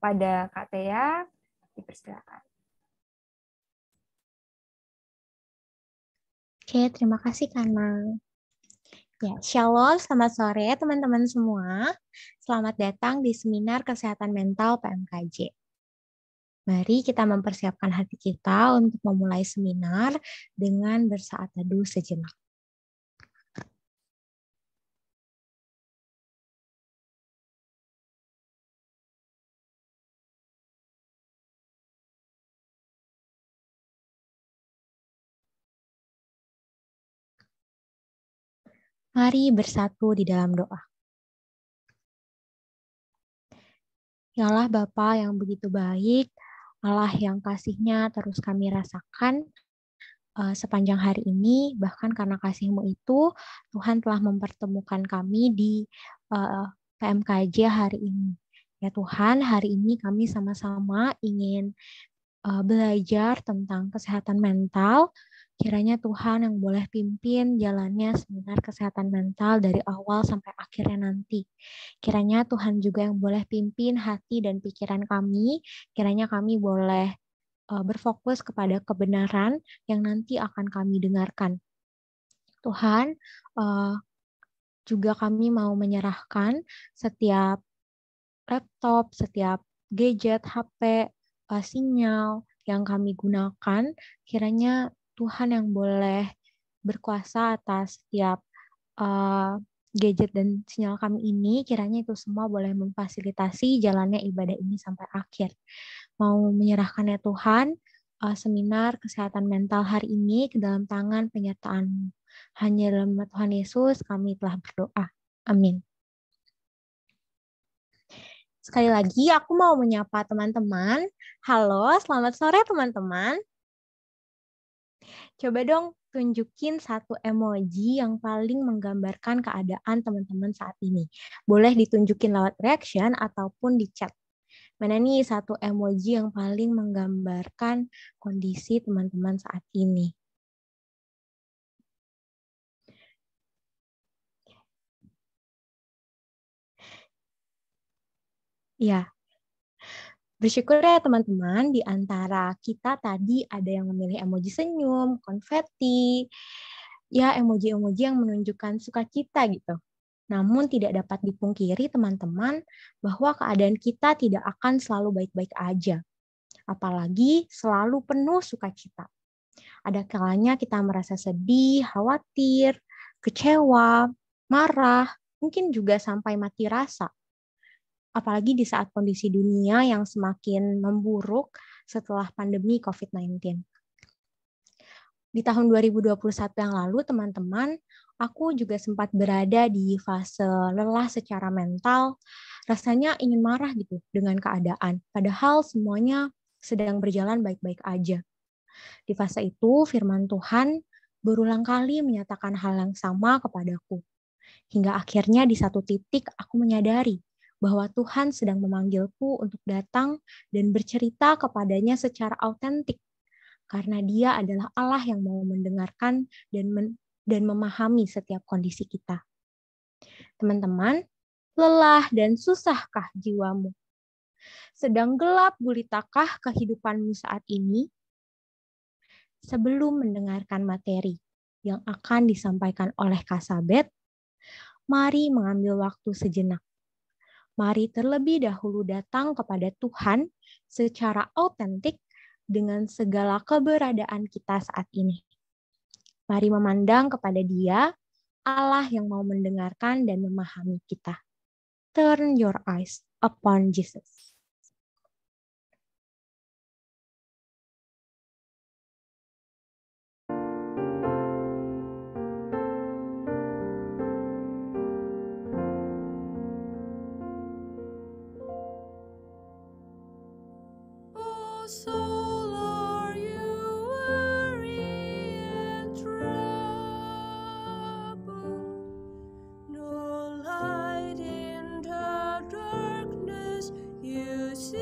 pada Kak Tea, dipersilakan. Oke, terima kasih Kanang. Ya, Shalom, selamat sore teman-teman semua. Selamat datang di seminar Kesehatan Mental PMKJ. Mari kita mempersiapkan hati kita untuk memulai seminar dengan bersaat teduh sejenak. Mari bersatu di dalam doa. Ya Allah Bapa yang begitu baik, Allah yang kasih-Nya terus kami rasakan sepanjang hari ini, bahkan karena kasih-Mu itu, Tuhan telah mempertemukan kami di PMKJ hari ini. Ya Tuhan, hari ini kami sama-sama ingin belajar tentang kesehatan mental. Kiranya Tuhan yang boleh pimpin jalannya seminar kesehatan mental dari awal sampai akhirnya nanti. Kiranya Tuhan juga yang boleh pimpin hati dan pikiran kami. Kiranya kami boleh berfokus kepada kebenaran yang nanti akan kami dengarkan. Tuhan, juga kami mau menyerahkan setiap laptop, setiap gadget, HP, sinyal yang kami gunakan, kiranya Tuhan yang boleh berkuasa atas setiap gadget dan sinyal kami ini, kiranya itu semua boleh memfasilitasi jalannya ibadah ini sampai akhir. Mau menyerahkannya Tuhan, seminar kesehatan mental hari ini ke dalam tangan penyertaan-Mu. Hanya dalam nama Tuhan Yesus kami telah berdoa. Amin. Sekali lagi aku mau menyapa teman-teman. Halo, selamat sore teman-teman. Coba dong tunjukin satu emoji yang paling menggambarkan keadaan teman-teman saat ini. Boleh ditunjukin lewat reaction ataupun di chat. Mana nih satu emoji yang paling menggambarkan kondisi teman-teman saat ini? Ya, bersyukur ya teman-teman, di antara kita tadi ada yang memilih emoji senyum, konfeti, ya emoji-emoji yang menunjukkan sukacita gitu. Namun tidak dapat dipungkiri teman-teman bahwa keadaan kita tidak akan selalu baik-baik aja. Apalagi selalu penuh sukacita. Ada kalanya kita merasa sedih, khawatir, kecewa, marah, mungkin juga sampai mati rasa. Apalagi di saat kondisi dunia yang semakin memburuk setelah pandemi COVID-19. Di tahun 2021 yang lalu, teman-teman, aku juga sempat berada di fase lelah secara mental. Rasanya ingin marah gitu dengan keadaan, padahal semuanya sedang berjalan baik-baik aja. Di fase itu, firman Tuhan berulang kali menyatakan hal yang sama kepadaku. Hingga akhirnya di satu titik aku menyadari bahwa Tuhan sedang memanggilku untuk datang dan bercerita kepadanya secara autentik. Karena Dia adalah Allah yang mau mendengarkan dan memahami setiap kondisi kita. Teman-teman, lelah dan susahkah jiwamu? Sedang gelap gulitakah kehidupanmu saat ini? Sebelum mendengarkan materi yang akan disampaikan oleh Kasabet, mari mengambil waktu sejenak. Mari terlebih dahulu datang kepada Tuhan secara autentik dengan segala keberadaan kita saat ini. Mari memandang kepada Dia, Allah yang mau mendengarkan dan memahami kita. Turn your eyes upon Jesus. Soul, are you weary and troubled? No light in the darkness you see.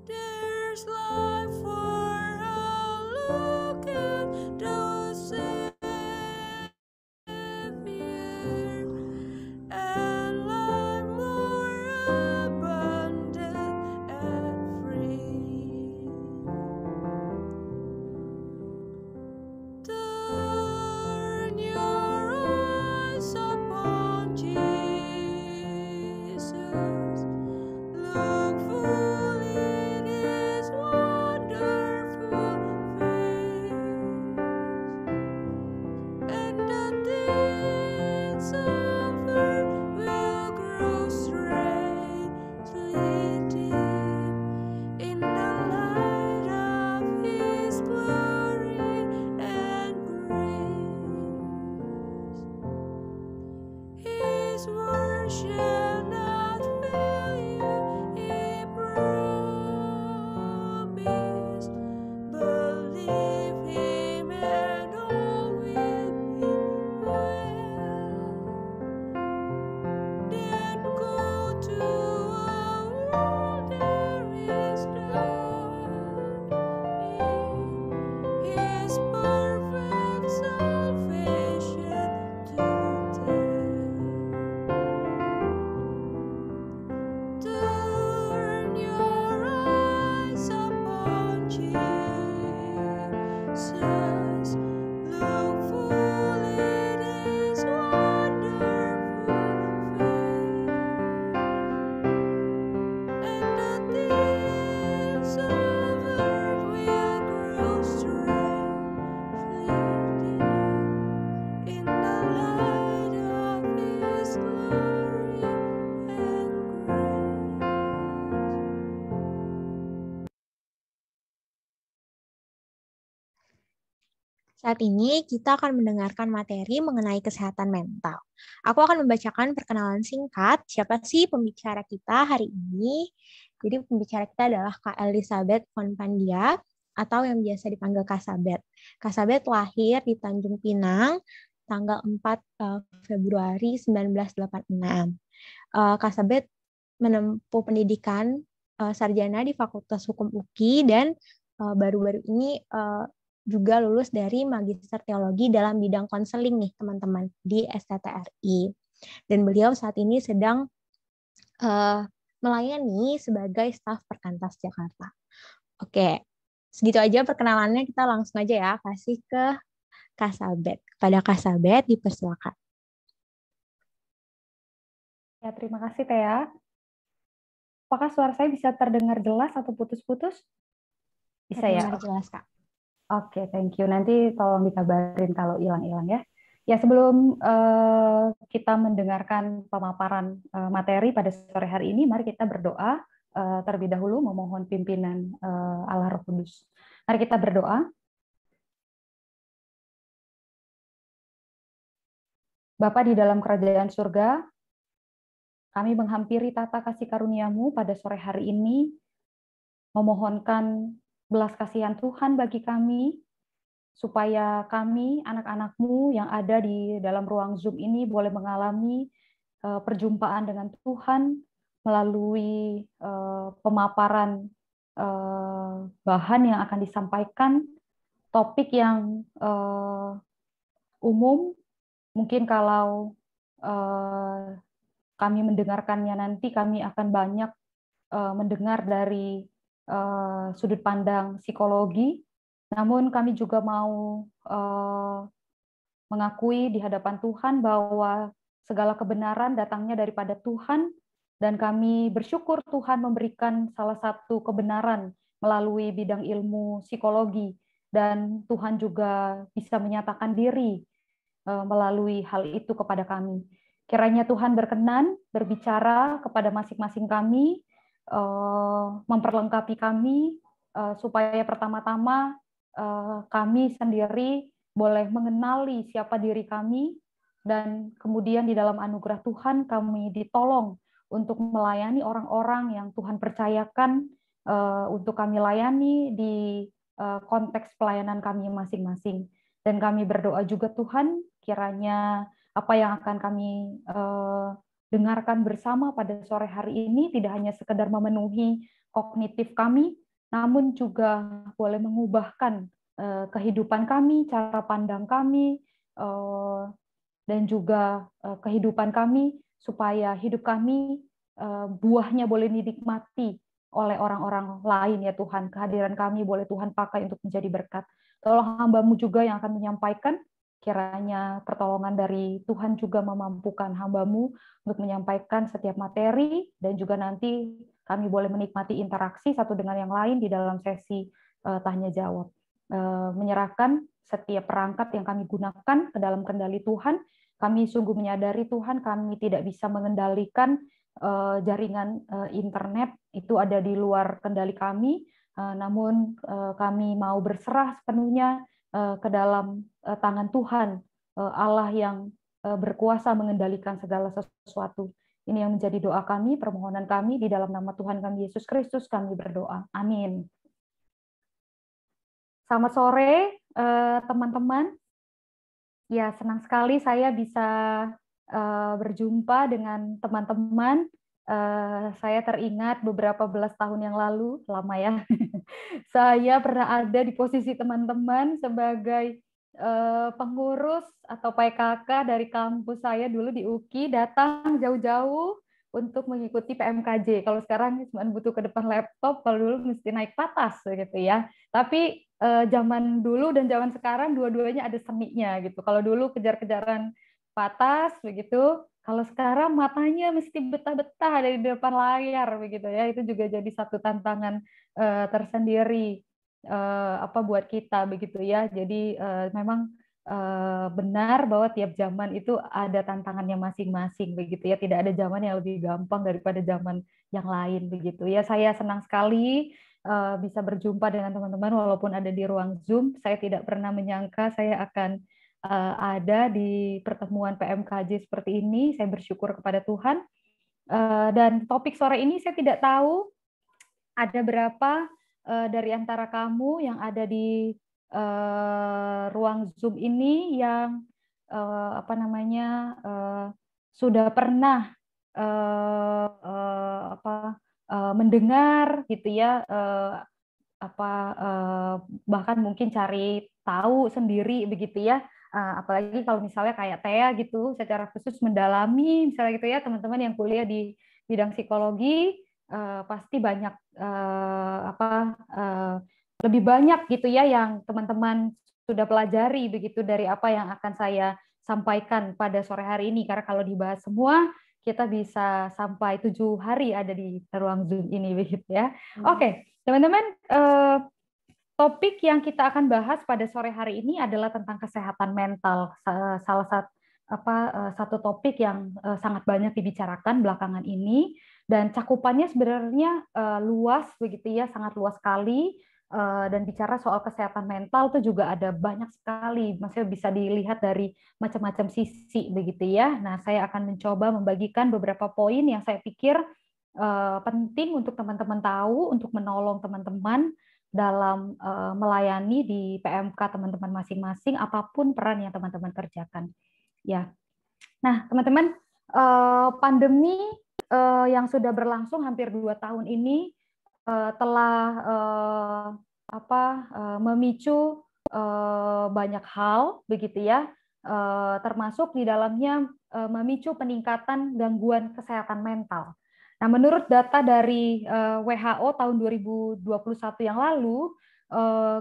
There's life for a look at the Savior. His word shall not fail you. He promised, believe Him and all will be well. Then go to a world there is none. His perfect salvation to tell. Turn your eyes upon Jesus. Look full in His wonderful face, and the things of earth will grow strangely dim in the light of His glory and grace. Saat ini kita akan mendengarkan materi mengenai kesehatan mental. Aku akan membacakan perkenalan singkat. Siapa sih pembicara kita hari ini? Jadi pembicara kita adalah Kak Elizabeth von Pandia atau yang biasa dipanggil Kak Sabet. Kak Sabet lahir di Tanjung Pinang tanggal 4 Februari 1986. Kak Sabet menempuh pendidikan sarjana di Fakultas Hukum UKI dan baru-baru ini juga lulus dari Magister Teologi dalam bidang konseling nih teman-teman di STTRI. Dan beliau saat ini sedang melayani sebagai staf Perkantas Jakarta. Oke, segitu aja perkenalannya, kita langsung aja ya kasih ke Kak Sabet. Kepada Kak Sabet dipersilakan. Ya, terima kasih Tea. Apakah suara saya bisa terdengar jelas atau putus-putus? Bisa ya? Terdengar jelas, Kak. Oke, thank you. Nanti tolong dikabarin kalau hilang-hilang ya. Ya, sebelum kita mendengarkan pemaparan materi pada sore hari ini, mari kita berdoa terlebih dahulu memohon pimpinan Allah Roh Kudus. Mari kita berdoa. Bapa di dalam kerajaan surga, kami menghampiri tata kasih karunia-Mu pada sore hari ini, memohonkan belas kasihan Tuhan bagi kami, supaya kami, anak-anak-Mu yang ada di dalam ruang Zoom ini boleh mengalami perjumpaan dengan Tuhan melalui pemaparan bahan yang akan disampaikan, topik yang umum. Mungkin kalau kami mendengarkannya nanti, kami akan banyak mendengar dari sudut pandang psikologi, namun kami juga mau mengakui di hadapan Tuhan bahwa segala kebenaran datangnya daripada Tuhan, dan kami bersyukur Tuhan memberikan salah satu kebenaran melalui bidang ilmu psikologi, dan Tuhan juga bisa menyatakan diri melalui hal itu kepada kami. Kiranya Tuhan berkenan berbicara kepada masing-masing kami, memperlengkapi kami, supaya pertama-tama kami sendiri boleh mengenali siapa diri kami, dan kemudian di dalam anugerah Tuhan kami ditolong untuk melayani orang-orang yang Tuhan percayakan untuk kami layani di konteks pelayanan kami masing-masing. Dan kami berdoa juga Tuhan, kiranya apa yang akan kami dengarkan bersama pada sore hari ini tidak hanya sekedar memenuhi kognitif kami, namun juga boleh mengubahkan kehidupan kami, cara pandang kami, dan juga kehidupan kami, supaya hidup kami buahnya boleh dinikmati oleh orang-orang lain ya Tuhan. Kehadiran kami boleh Tuhan pakai untuk menjadi berkat. Tolong hamba-Mu juga yang akan menyampaikan, kiranya pertolongan dari Tuhan juga memampukan hamba-Mu untuk menyampaikan setiap materi, dan juga nanti kami boleh menikmati interaksi satu dengan yang lain di dalam sesi tanya jawab. Menyerahkan setiap perangkat yang kami gunakan ke dalam kendali Tuhan. Kami sungguh menyadari Tuhan, kami tidak bisa mengendalikan jaringan internet, itu ada di luar kendali kami, namun kami mau berserah sepenuhnya ke dalam tangan Tuhan, Allah yang berkuasa mengendalikan segala sesuatu. Ini yang menjadi doa kami, permohonan kami, di dalam nama Tuhan kami Yesus Kristus kami berdoa. Amin. Selamat sore, teman-teman. Ya, senang sekali saya bisa berjumpa dengan teman-teman. Saya teringat beberapa belas tahun yang lalu, lama ya, saya pernah ada di posisi teman-teman sebagai pengurus atau PKK dari kampus saya dulu di UKI, datang jauh-jauh untuk mengikuti PMKJ. Kalau sekarang cuma butuh ke depan laptop, kalau dulu mesti naik patas gitu ya. Tapi zaman dulu dan zaman sekarang dua-duanya ada seninya gitu. Kalau dulu kejar-kejaran patas begitu, kalau sekarang matanya mesti betah-betah ada di depan layar begitu ya. Itu juga jadi satu tantangan tersendiri buat kita begitu ya. Jadi memang benar bahwa tiap zaman itu ada tantangannya masing-masing begitu ya. Tidak ada zaman yang lebih gampang daripada zaman yang lain begitu ya. Saya senang sekali bisa berjumpa dengan teman-teman walaupun ada di ruang Zoom. Saya tidak pernah menyangka saya akan ada di pertemuan PMKJ seperti ini. Saya bersyukur kepada Tuhan. Dan topik sore ini saya tidak tahu ada berapa dari antara kamu yang ada di ruang Zoom ini yang sudah pernah mendengar gitu ya, bahkan mungkin cari tahu sendiri begitu ya. Apalagi kalau misalnya kayak Thea gitu, secara khusus mendalami misalnya gitu ya, teman-teman yang kuliah di bidang psikologi pasti banyak lebih banyak gitu ya yang teman-teman sudah pelajari begitu dari apa yang akan saya sampaikan pada sore hari ini. Karena kalau dibahas semua kita bisa sampai 7 hari ada di ruang Zoom ini begitu ya. Oke, teman-teman, topik yang kita akan bahas pada sore hari ini adalah tentang kesehatan mental. Salah satu topik yang sangat banyak dibicarakan belakangan ini, dan cakupannya sebenarnya luas begitu ya, sangat luas sekali. Dan bicara soal kesehatan mental itu juga ada banyak sekali, maksudnya bisa dilihat dari macam-macam sisi begitu ya. Nah, saya akan mencoba membagikan beberapa poin yang saya pikir penting untuk teman-teman tahu, untuk menolong teman-teman dalam melayani di PMK teman-teman masing-masing, apapun peran yang teman-teman kerjakan. Ya, nah teman-teman, pandemi yang sudah berlangsung hampir 2 tahun ini telah memicu banyak hal, begitu ya, termasuk di dalamnya memicu peningkatan gangguan kesehatan mental. Nah, menurut data dari WHO tahun 2021 yang lalu,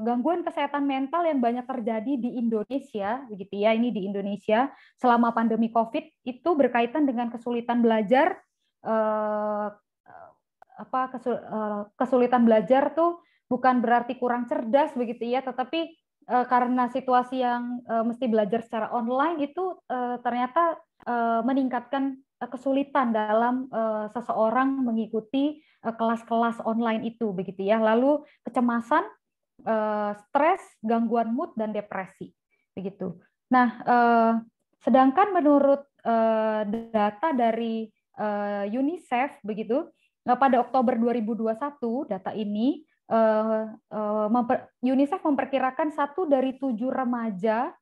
gangguan kesehatan mental yang banyak terjadi di Indonesia, begitu ya, ini di Indonesia selama pandemi COVID itu berkaitan dengan kesulitan belajar. Kesulitan belajar tuh bukan berarti kurang cerdas begitu ya, tetapi karena situasi yang mesti belajar secara online itu ternyata meningkatkan kesulitan dalam seseorang mengikuti kelas-kelas online itu begitu ya. Lalu kecemasan, stres, gangguan mood dan depresi begitu. Nah, sedangkan menurut data dari UNICEF begitu, pada Oktober 2021 data ini UNICEF memperkirakan 1 dari 7 remaja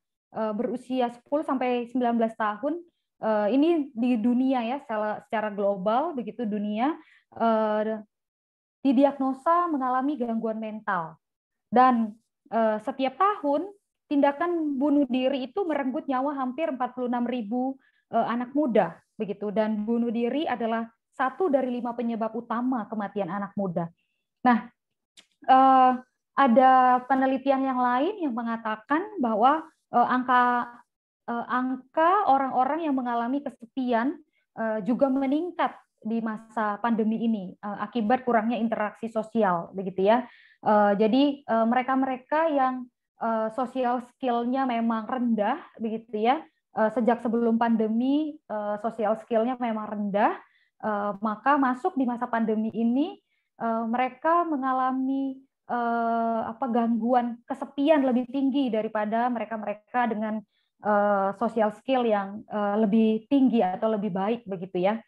berusia 10 sampai 19 tahun ini di dunia ya, secara global begitu dunia didiagnosa mengalami gangguan mental. Dan setiap tahun tindakan bunuh diri itu merenggut nyawa hampir 46.000 anak muda begitu, dan bunuh diri adalah 1 dari 5 penyebab utama kematian anak muda. Nah, ada penelitian yang lain yang mengatakan bahwa angka orang-orang yang mengalami kesepian juga meningkat di masa pandemi ini akibat kurangnya interaksi sosial, begitu ya. Jadi mereka-mereka yang sosial skill-nya memang rendah, begitu ya. Sejak sebelum pandemi sosial skill-nya memang rendah, maka masuk di masa pandemi ini mereka mengalami gangguan kesepian lebih tinggi daripada mereka-mereka dengan social skill yang lebih tinggi atau lebih baik begitu ya.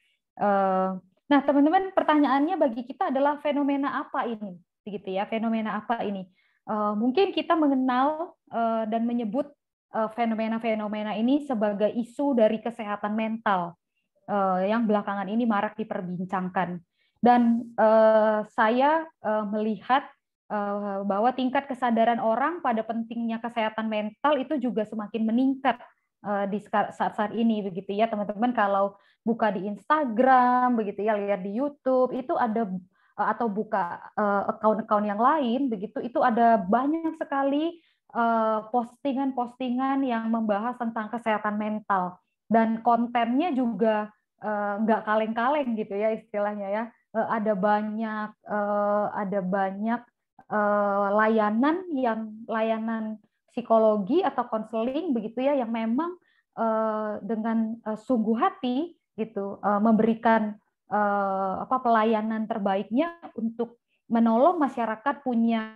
Nah, teman-teman, pertanyaannya bagi kita adalah fenomena apa ini, begitu ya? Fenomena apa ini? Mungkin kita mengenal dan menyebut fenomena-fenomena ini sebagai isu dari kesehatan mental yang belakangan ini marak diperbincangkan. Dan saya melihat bahwa tingkat kesadaran orang pada pentingnya kesehatan mental itu juga semakin meningkat di saat-saat ini begitu ya teman-teman. Kalau buka di Instagram begitu ya, lihat di YouTube itu ada atau buka account-account yang lain begitu, itu ada banyak sekali postingan-postingan yang membahas tentang kesehatan mental, dan kontennya juga nggak kaleng-kaleng gitu ya istilahnya ya. Ada banyak layanan psikologi atau konseling begitu ya yang memang dengan sungguh hati gitu memberikan pelayanan terbaiknya untuk menolong masyarakat punya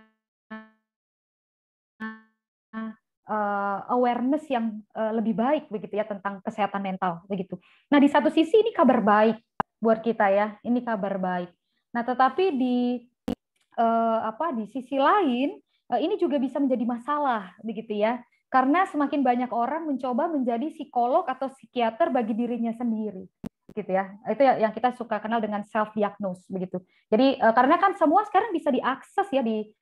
awareness yang lebih baik begitu ya tentang kesehatan mental begitu. Nah, di satu sisi ini kabar baik buat kita ya, ini kabar baik. Nah, tetapi di sisi lain ini juga bisa menjadi masalah begitu ya, karena semakin banyak orang mencoba menjadi psikolog atau psikiater bagi dirinya sendiri gitu ya. Itu yang kita suka kenal dengan self diagnose begitu. Jadi karena kan semua sekarang bisa diakses ya di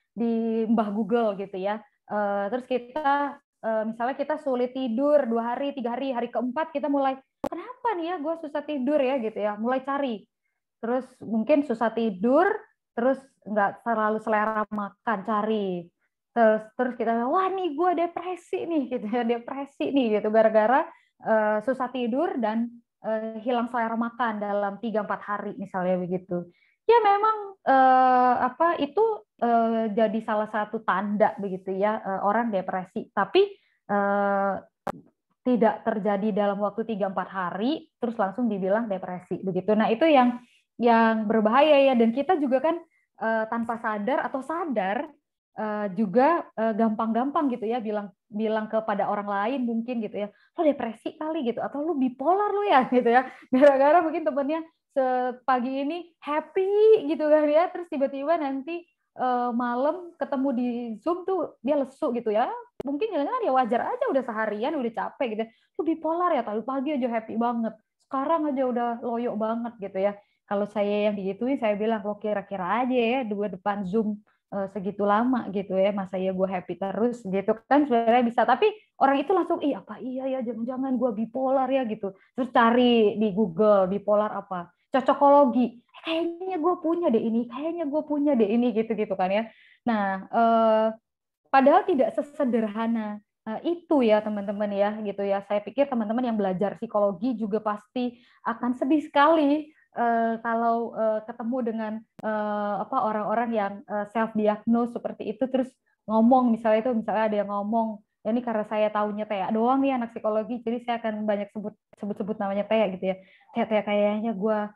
Mbah Google gitu ya. Terus kita misalnya kita sulit tidur 2 hari, 3 hari, hari keempat kita mulai kenapa nih ya gue susah tidur ya gitu ya, mulai cari. Terus mungkin susah tidur, terus nggak terlalu selera makan, cari. Terus kita wah nih gue depresi nih gitu ya, depresi nih gitu gara-gara susah tidur dan hilang selera makan dalam 3-4 hari misalnya begitu. Ya memang itu jadi salah satu tanda begitu ya orang depresi. Tapi tidak terjadi dalam waktu 3-4 hari terus langsung dibilang depresi begitu. Nah, itu yang berbahaya ya, dan kita juga kan tanpa sadar atau sadar juga gampang-gampang gitu ya bilang kepada orang lain mungkin gitu ya, lo depresi kali gitu, atau lo bipolar lo ya gitu ya, gara-gara mungkin temennya pagi ini happy gitu kan ya, terus tiba-tiba nanti malam ketemu di Zoom tuh dia lesu gitu ya, mungkin jangan-jangan ya wajar aja udah seharian udah capek gitu, lo bipolar ya, tadi pagi aja happy banget, sekarang aja udah loyo banget gitu ya. Kalau saya yang digituin, saya bilang lo kira-kira aja ya depan Zoom segitu lama gitu ya, masa ya gue happy terus gitu kan, sebenarnya bisa. Tapi orang itu langsung apa iya ya, jangan-jangan gue bipolar ya gitu, terus cari di Google bipolar apa, cocokologi, kayaknya gue punya deh ini, kayaknya gue punya deh ini gitu kan ya. Nah padahal tidak sesederhana itu ya teman-teman ya gitu ya. Saya pikir teman-teman yang belajar psikologi juga pasti akan sedih sekali kalau ketemu dengan orang-orang yang self diagnose seperti itu, terus ngomong misalnya ada yang ngomong ya, ini karena saya taunya Tea doang nih anak psikologi, jadi saya akan banyak sebut namanya Tea gitu ya. Tea kayaknya gue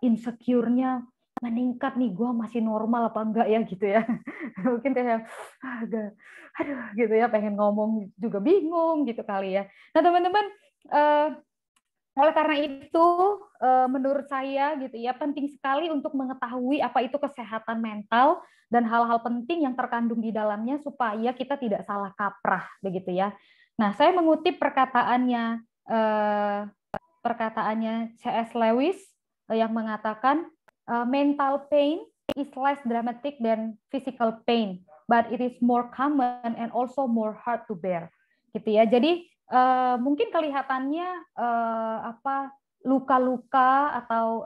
insecure-nya meningkat nih, gue masih normal apa enggak ya gitu ya. Mungkin kayak aduh gitu ya, pengen ngomong juga bingung gitu kali ya. Nah teman-teman, oleh karena itu menurut saya gitu ya, penting sekali untuk mengetahui apa itu kesehatan mental dan hal-hal penting yang terkandung di dalamnya supaya kita tidak salah kaprah begitu ya. Nah, saya mengutip perkataannya C.S. Lewis yang mengatakan mental pain is less dramatic than physical pain, but it is more common and also more hard to bear. Gitu ya. Jadi mungkin kelihatannya luka-luka atau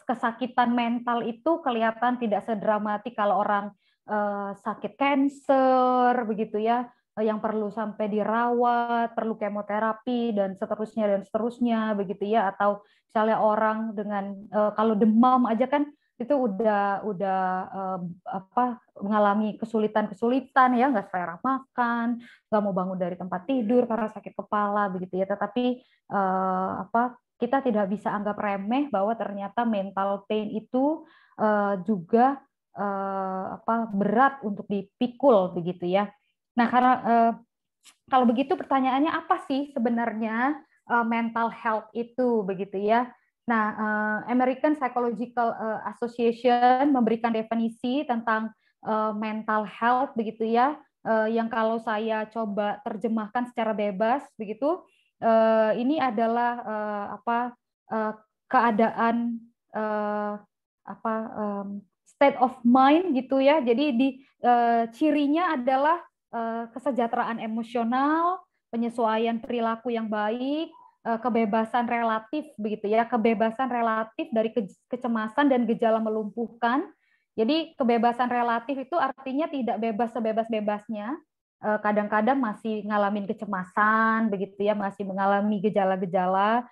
kesakitan mental itu kelihatan tidak sedramatik kalau orang sakit kanker begitu ya, yang perlu sampai dirawat, perlu kemoterapi dan seterusnya begitu ya, atau misalnya orang dengan kalau demam aja kan itu udah mengalami kesulitan ya, nggak selera makan, nggak mau bangun dari tempat tidur karena sakit kepala begitu ya. Tetapi kita tidak bisa anggap remeh bahwa ternyata mental pain itu juga berat untuk dipikul begitu ya. Nah, karena kalau begitu pertanyaannya apa sih sebenarnya mental health itu begitu ya? Nah, American Psychological Association memberikan definisi tentang mental health begitu ya, yang kalau saya coba terjemahkan secara bebas begitu, ini adalah keadaan state of mind gitu ya. Jadi cirinya adalah kesejahteraan emosional, penyesuaian perilaku yang baik, kebebasan relatif begitu ya, kebebasan relatif dari kecemasan dan gejala melumpuhkan. Jadi kebebasan relatif itu artinya tidak bebas sebebas-bebasnya. Kadang-kadang masih ngalamin kecemasan begitu ya, masih mengalami gejala-gejala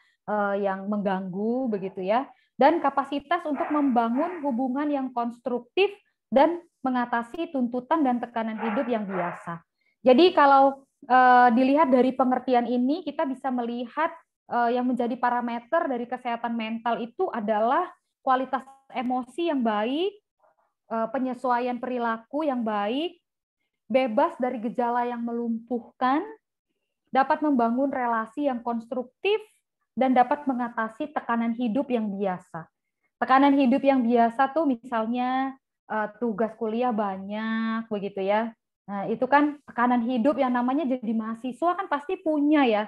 yang mengganggu begitu ya. Dan kapasitas untuk membangun hubungan yang konstruktif dan mengatasi tuntutan dan tekanan hidup yang biasa. Jadi kalau dilihat dari pengertian ini, kita bisa melihat yang menjadi parameter dari kesehatan mental itu adalah kualitas emosi yang baik, penyesuaian perilaku yang baik, bebas dari gejala yang melumpuhkan, dapat membangun relasi yang konstruktif, dan dapat mengatasi tekanan hidup yang biasa. Tekanan hidup yang biasa tuh misalnya tugas kuliah banyak begitu ya. Nah, itu kan tekanan hidup yang namanya jadi mahasiswa kan pasti punya ya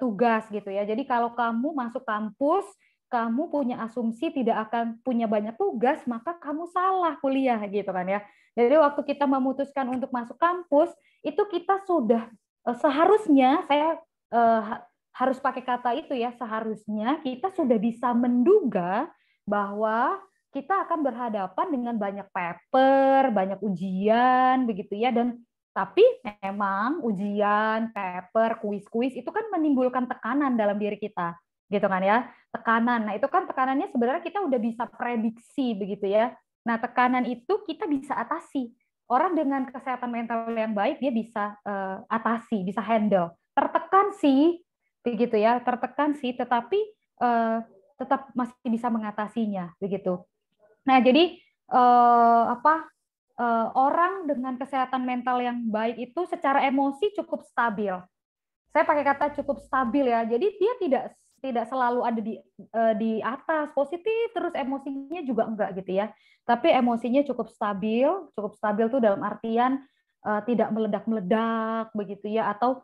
tugas gitu ya. Jadi kalau kamu masuk kampus, kamu punya asumsi tidak akan punya banyak tugas, maka kamu salah kuliah gitu kan ya. Jadi waktu kita memutuskan untuk masuk kampus, itu kita sudah seharusnya saya harus pakai kata itu ya, seharusnya kita sudah bisa menduga bahwa kita akan berhadapan dengan banyak paper, banyak ujian begitu ya, dan tapi memang ujian, paper, kuis-kuis itu kan menimbulkan tekanan dalam diri kita, gitu kan ya, tekanan. Nah itu kan tekanannya sebenarnya kita udah bisa prediksi begitu ya. Nah tekanan itu kita bisa atasi. Orang dengan kesehatan mental yang baik dia bisa atasi, bisa handle. Tertekan sih, begitu ya, tertekan sih, tetapi tetap masih bisa mengatasinya begitu. Nah, jadi orang dengan kesehatan mental yang baik itu secara emosi cukup stabil. Saya pakai kata cukup stabil ya. Jadi dia tidak selalu ada di atas positif terus emosinya juga enggak gitu ya. Tapi emosinya cukup stabil. Cukup stabil tuh dalam artian tidak meledak-meledak begitu ya, atau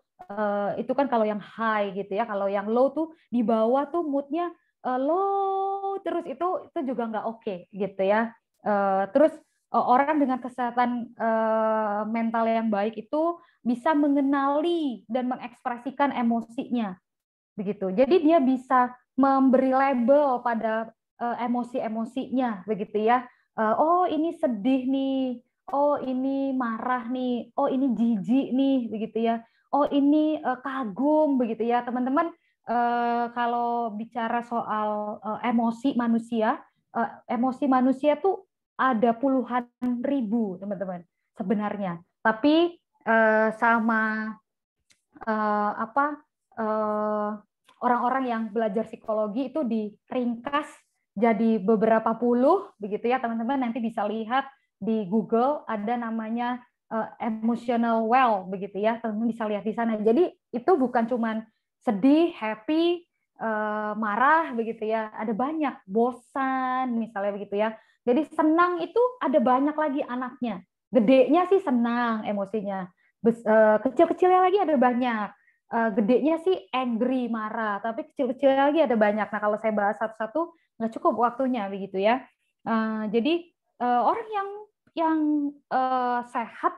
itu kan kalau yang high gitu ya. Kalau yang low tuh di bawah tuh moodnya low terus itu juga nggak oke gitu ya. Terus orang dengan kesehatan mental yang baik itu bisa mengenali dan mengekspresikan emosinya begitu. Jadi dia bisa memberi label pada emosi-emosinya begitu ya. Oh ini sedih nih, oh ini marah nih, oh ini jijik nih begitu ya. Oh ini kagum begitu ya teman-teman. Kalau bicara soal emosi manusia tuh ada puluhan ribu teman-teman sebenarnya. Tapi sama orang-orang yang belajar psikologi itu diringkas jadi beberapa puluh begitu ya teman-teman, nanti bisa lihat di Google ada namanya emotional well begitu ya, teman-teman bisa lihat di sana. Jadi itu bukan cuman sedih, happy, marah begitu ya, ada banyak, bosan misalnya begitu ya. Jadi senang itu ada banyak lagi anaknya. Gedenya sih senang emosinya, kecil-kecilnya lagi ada banyak. Gedenya sih angry, marah, tapi kecil-kecilnya lagi ada banyak. Nah kalau saya bahas satu-satu nggak cukup waktunya begitu ya. Jadi orang yang sehat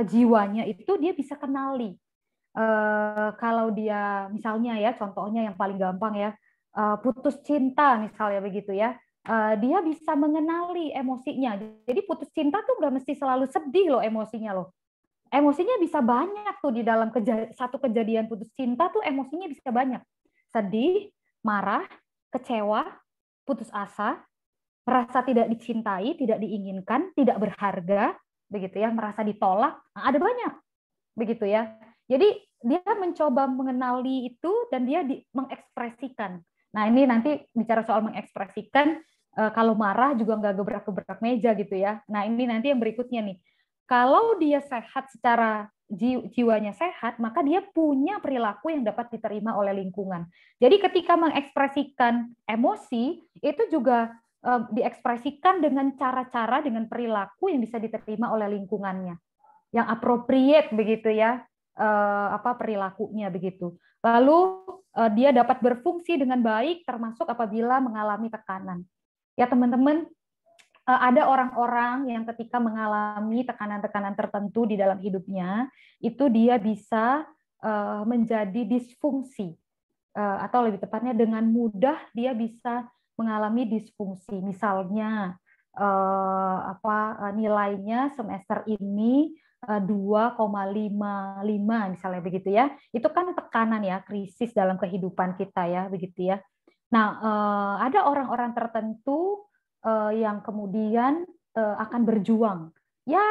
jiwanya itu dia bisa kenali. Kalau dia misalnya ya, contohnya yang paling gampang ya, putus cinta misalnya begitu ya, dia bisa mengenali emosinya. Jadi putus cinta tuh nggak mesti selalu sedih loh emosinya loh. Emosinya bisa banyak tuh di dalam satu kejadian putus cinta tuh emosinya bisa banyak. Sedih, marah, kecewa, putus asa, merasa tidak dicintai, tidak diinginkan, tidak berharga, begitu ya, merasa ditolak, ada banyak, begitu ya. Jadi dia mencoba mengenali itu dan dia mengekspresikan. Nah ini nanti bicara soal mengekspresikan, kalau marah juga nggak gebrak-gebrak meja gitu ya. Nah ini nanti yang berikutnya nih. Kalau dia sehat secara jiwanya sehat, maka dia punya perilaku yang dapat diterima oleh lingkungan. Jadi ketika mengekspresikan emosi, itu juga diekspresikan dengan cara-cara, dengan perilaku yang bisa diterima oleh lingkungannya, yang appropriate begitu ya, perilakunya begitu. Lalu dia dapat berfungsi dengan baik, termasuk apabila mengalami tekanan. Ya teman-teman, ada orang-orang yang ketika mengalami tekanan-tekanan tertentu di dalam hidupnya, itu dia bisa menjadi disfungsi, atau lebih tepatnya dengan mudah dia bisa mengalami disfungsi. Misalnya nilainya semester ini 2,55 misalnya begitu ya. Itu kan tekanan ya, krisis dalam kehidupan kita ya, begitu ya. Nah, ada orang-orang tertentu yang kemudian akan berjuang. Ya,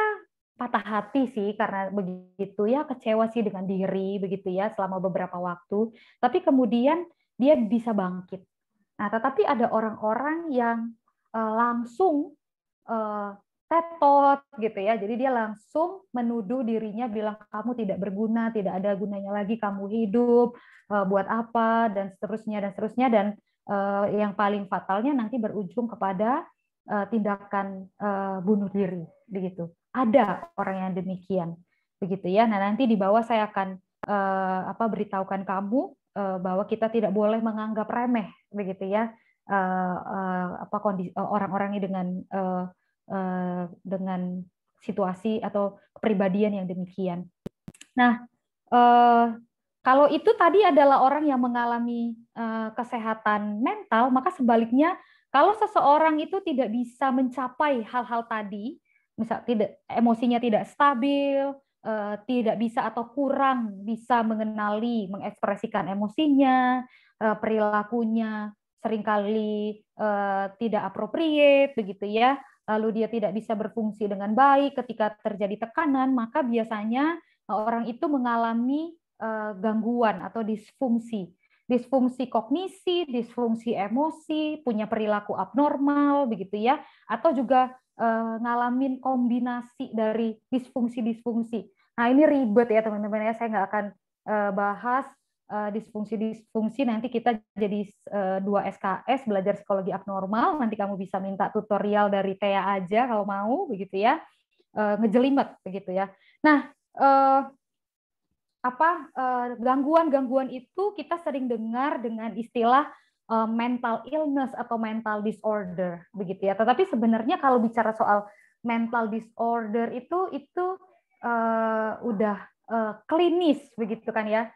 patah hati sih karena begitu ya, kecewa sih dengan diri begitu ya selama beberapa waktu. Tapi kemudian dia bisa bangkit. Nah, tetapi ada orang-orang yang langsung tetot gitu ya. Jadi dia langsung menuduh dirinya, bilang kamu tidak berguna, tidak ada gunanya lagi kamu hidup, buat apa, dan seterusnya dan yang paling fatalnya nanti berujung kepada tindakan bunuh diri begitu. Ada orang yang demikian begitu ya. Nah, nanti di bawah saya akan beritahukan kamu bahwa kita tidak boleh menganggap remeh begitu ya kondisi orang-orang ini dengan situasi atau kepribadian yang demikian. Nah, kalau itu tadi adalah orang yang mengalami kesehatan mental, maka sebaliknya kalau seseorang itu tidak bisa mencapai hal-hal tadi, misal emosinya tidak stabil, tidak bisa atau kurang bisa mengenali, mengekspresikan emosinya, perilakunya seringkali tidak appropriate begitu ya, lalu dia tidak bisa berfungsi dengan baik ketika terjadi tekanan, maka biasanya orang itu mengalami gangguan atau disfungsi kognisi, disfungsi emosi, punya perilaku abnormal begitu ya, atau juga ngalamin kombinasi dari disfungsi. Nah, ini ribet ya teman-teman ya, saya nggak akan bahas disfungsi nanti kita jadi 2 SKS belajar psikologi abnormal, nanti kamu bisa minta tutorial dari Thea aja kalau mau begitu ya, ngejelimet begitu ya. Nah, gangguan-gangguan itu kita sering dengar dengan istilah mental illness atau mental disorder begitu ya. Tetapi sebenarnya kalau bicara soal mental disorder itu udah klinis begitu kan ya.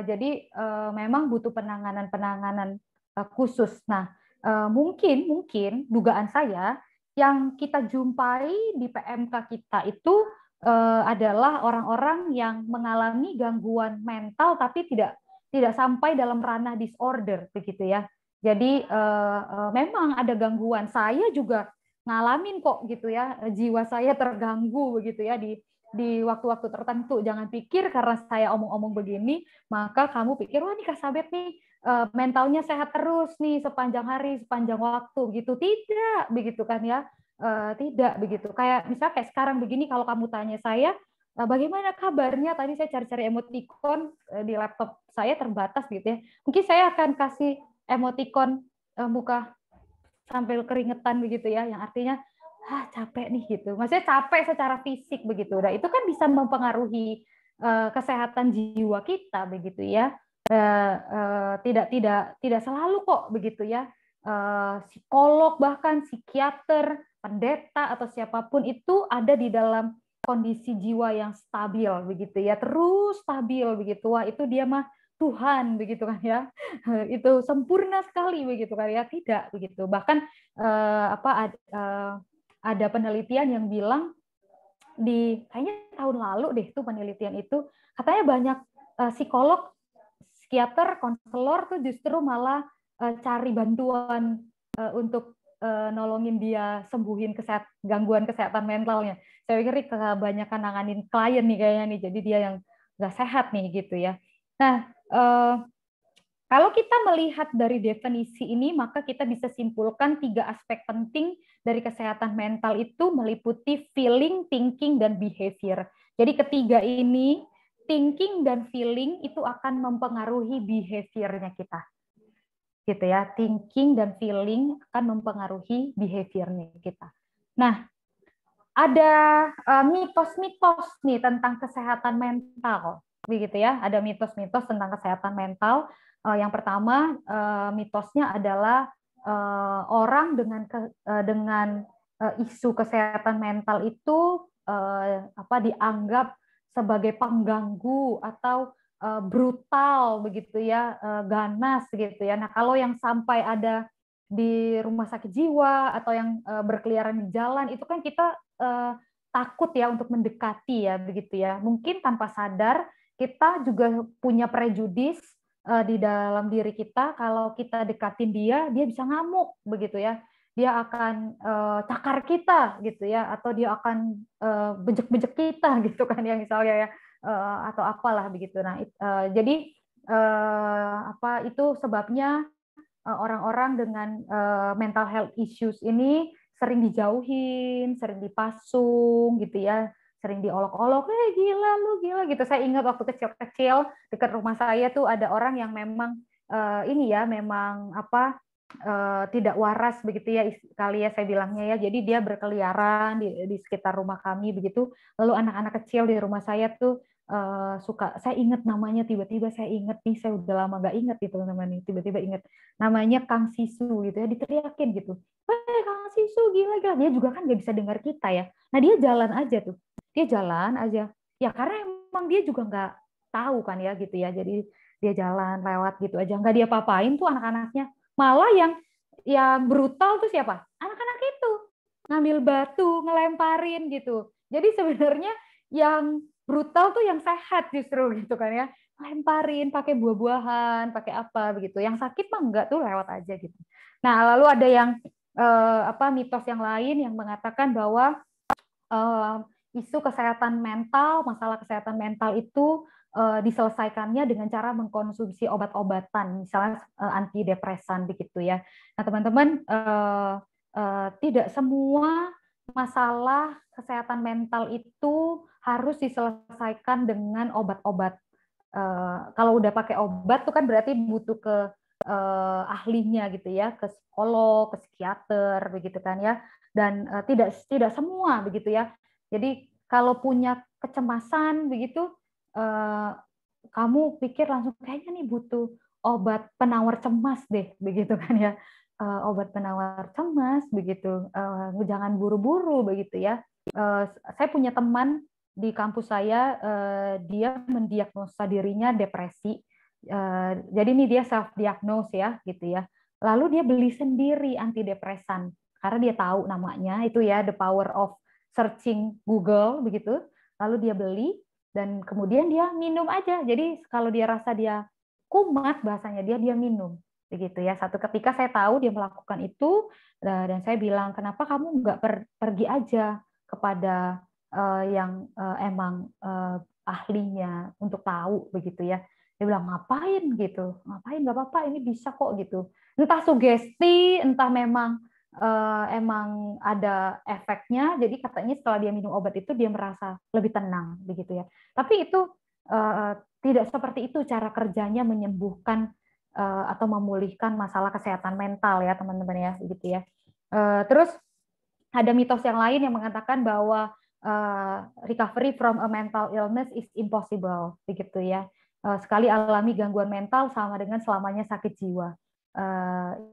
Jadi memang butuh penanganan khusus. Nah, mungkin dugaan saya yang kita jumpai di PMK kita itu adalah orang-orang yang mengalami gangguan mental tapi tidak sampai dalam ranah disorder begitu ya. Jadi memang ada gangguan. Saya juga ngalamin kok gitu ya, jiwa saya terganggu begitu ya di waktu-waktu tertentu. Jangan pikir karena saya omong-omong begini maka kamu pikir wah nih Kak Sabet nih mentalnya sehat terus nih sepanjang hari, sepanjang waktu gitu. Tidak begitu kan ya. Tidak begitu. Kayak misalnya kayak sekarang begini, kalau kamu tanya saya, bagaimana kabarnya? Tadi saya cari-cari emoticon di laptop saya terbatas gitu ya. Mungkin saya akan kasih emoticon muka sambil keringetan begitu ya, yang artinya capek nih gitu. Maksudnya capek secara fisik begitu. Nah, itu kan bisa mempengaruhi kesehatan jiwa kita begitu ya. Tidak selalu kok begitu ya. Psikolog bahkan psikiater, pendeta atau siapapun itu ada di dalam kondisi jiwa yang stabil begitu ya, terus stabil begitu. Wah, itu dia mah Tuhan begitu kan ya. Itu sempurna sekali begitu kan ya. Tidak begitu. Bahkan ada penelitian yang bilang kayaknya tahun lalu deh tuh penelitian itu, katanya banyak psikolog, psikiater, konselor tuh justru malah cari bantuan untuk nolongin dia sembuhin gangguan kesehatan mentalnya. Saya pikir kebanyakan nanganin klien nih kayaknya nih, jadi dia yang nggak sehat nih gitu ya. Nah, kalau kita melihat dari definisi ini, maka kita bisa simpulkan 3 aspek penting dari kesehatan mental itu meliputi feeling, thinking, dan behavior. Jadi ketiga ini, thinking dan feeling itu akan mempengaruhi behavior-nya kita. Gitu ya, thinking dan feeling akan mempengaruhi behavior-nya kita. Nah, ada mitos-mitos nih tentang kesehatan mental, begitu ya. Ada mitos-mitos tentang kesehatan mental. Yang pertama, mitosnya adalah orang dengan isu kesehatan mental itu dianggap sebagai pengganggu atau brutal begitu ya, ganas gitu ya. Nah, kalau yang sampai ada di rumah sakit jiwa atau yang berkeliaran di jalan itu kan kita takut ya untuk mendekati ya begitu ya. Mungkin tanpa sadar kita juga punya prejudis di dalam diri kita, kalau kita dekatin dia bisa ngamuk begitu ya. Dia akan cakar kita gitu ya, atau dia akan bejek-bejek kita gitu kan ya misalnya ya, atau apalah begitu. Nah, jadi itu sebabnya orang-orang dengan mental health issues ini sering dijauhin, sering dipasung gitu ya, sering diolok-olok, gila lu, gila gitu. Saya ingat waktu kecil-kecil dekat rumah saya tuh ada orang yang memang memang tidak waras begitu ya kali ya saya bilangnya ya. Jadi dia berkeliaran di sekitar rumah kami begitu. Lalu anak-anak kecil di rumah saya tuh saya ingat namanya, tiba-tiba saya ingat nih, saya udah lama gak ingat itu namanya, tiba-tiba ingat namanya Kang Sisu gitu ya, diteriakin gitu, Kang Sisu gila, dia juga kan gak bisa dengar kita ya. Nah, dia jalan aja tuh, dia jalan aja ya, karena emang dia juga nggak tahu kan ya gitu ya, jadi dia jalan lewat gitu aja, nggak dia apa-apain tuh anak-anaknya. Malah yang brutal tuh siapa? Anak-anak itu ngambil batu ngelemparin gitu. Jadi sebenarnya yang brutal tuh yang sehat justru gitu kan ya, lemparin pakai buah-buahan, pakai apa begitu. Yang sakit mah enggak, tuh lewat aja gitu. Nah, lalu ada yang mitos yang lain yang mengatakan bahwa isu kesehatan mental, masalah kesehatan mental itu diselesaikannya dengan cara mengkonsumsi obat-obatan, misalnya antidepresan begitu ya. Nah, teman-teman, tidak semua masalah kesehatan mental itu harus diselesaikan dengan obat-obat. Kalau udah pakai obat tuh kan berarti butuh ke ahlinya gitu ya, ke psikolog, ke psikiater begitu kan ya. Dan tidak semua begitu ya. Jadi kalau punya kecemasan begitu, kamu pikir langsung kayaknya nih butuh obat penawar cemas deh begitu kan ya. Obat penawar cemas begitu, jangan buru-buru begitu ya. Saya punya teman di kampus saya, dia mendiagnosa dirinya depresi. Jadi ini dia self diagnose ya gitu ya. Lalu dia beli sendiri antidepresan karena dia tahu namanya itu ya, the power of searching Google begitu. Lalu dia beli dan kemudian dia minum aja. Jadi kalau dia rasa dia kumat bahasanya, dia minum begitu ya. Satu ketika saya tahu dia melakukan itu, dan saya bilang, kenapa kamu nggak pergi aja kepada yang emang ahlinya untuk tahu begitu ya. Dia bilang, ngapain gitu, ngapain, nggak apa-apa, ini bisa kok gitu. Entah sugesti, entah memang emang ada efeknya, jadi katanya setelah dia minum obat itu dia merasa lebih tenang begitu ya. Tapi itu tidak seperti itu cara kerjanya menyembuhkan atau memulihkan masalah kesehatan mental ya teman-teman ya, begitu ya. Terus ada mitos yang lain yang mengatakan bahwa recovery from a mental illness is impossible, begitu ya. Sekali alami gangguan mental sama dengan selamanya sakit jiwa.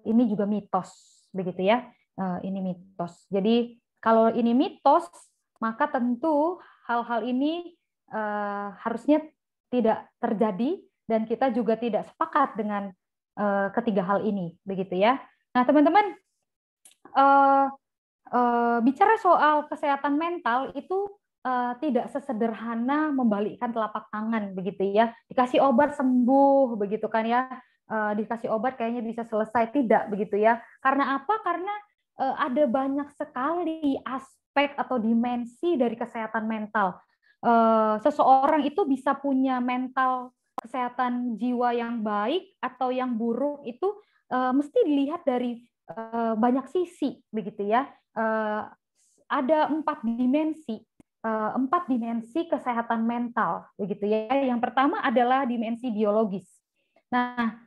Ini juga mitos, begitu ya. Ini mitos. Jadi kalau ini mitos, maka tentu hal-hal ini harusnya tidak terjadi dan kita juga tidak sepakat dengan ketiga hal ini, begitu ya. Nah, teman-teman, bicara soal kesehatan mental itu tidak sesederhana membalikkan telapak tangan begitu ya, dikasih obat sembuh begitu kan ya, dikasih obat kayaknya bisa selesai, tidak begitu ya. Karena apa? Karena ada banyak sekali aspek atau dimensi dari kesehatan mental. Seseorang itu bisa punya mental kesehatan jiwa yang baik atau yang buruk itu mesti dilihat dari banyak sisi begitu ya. Ada 4 dimensi 4 dimensi kesehatan mental, begitu ya. Yang pertama adalah dimensi biologis. Nah,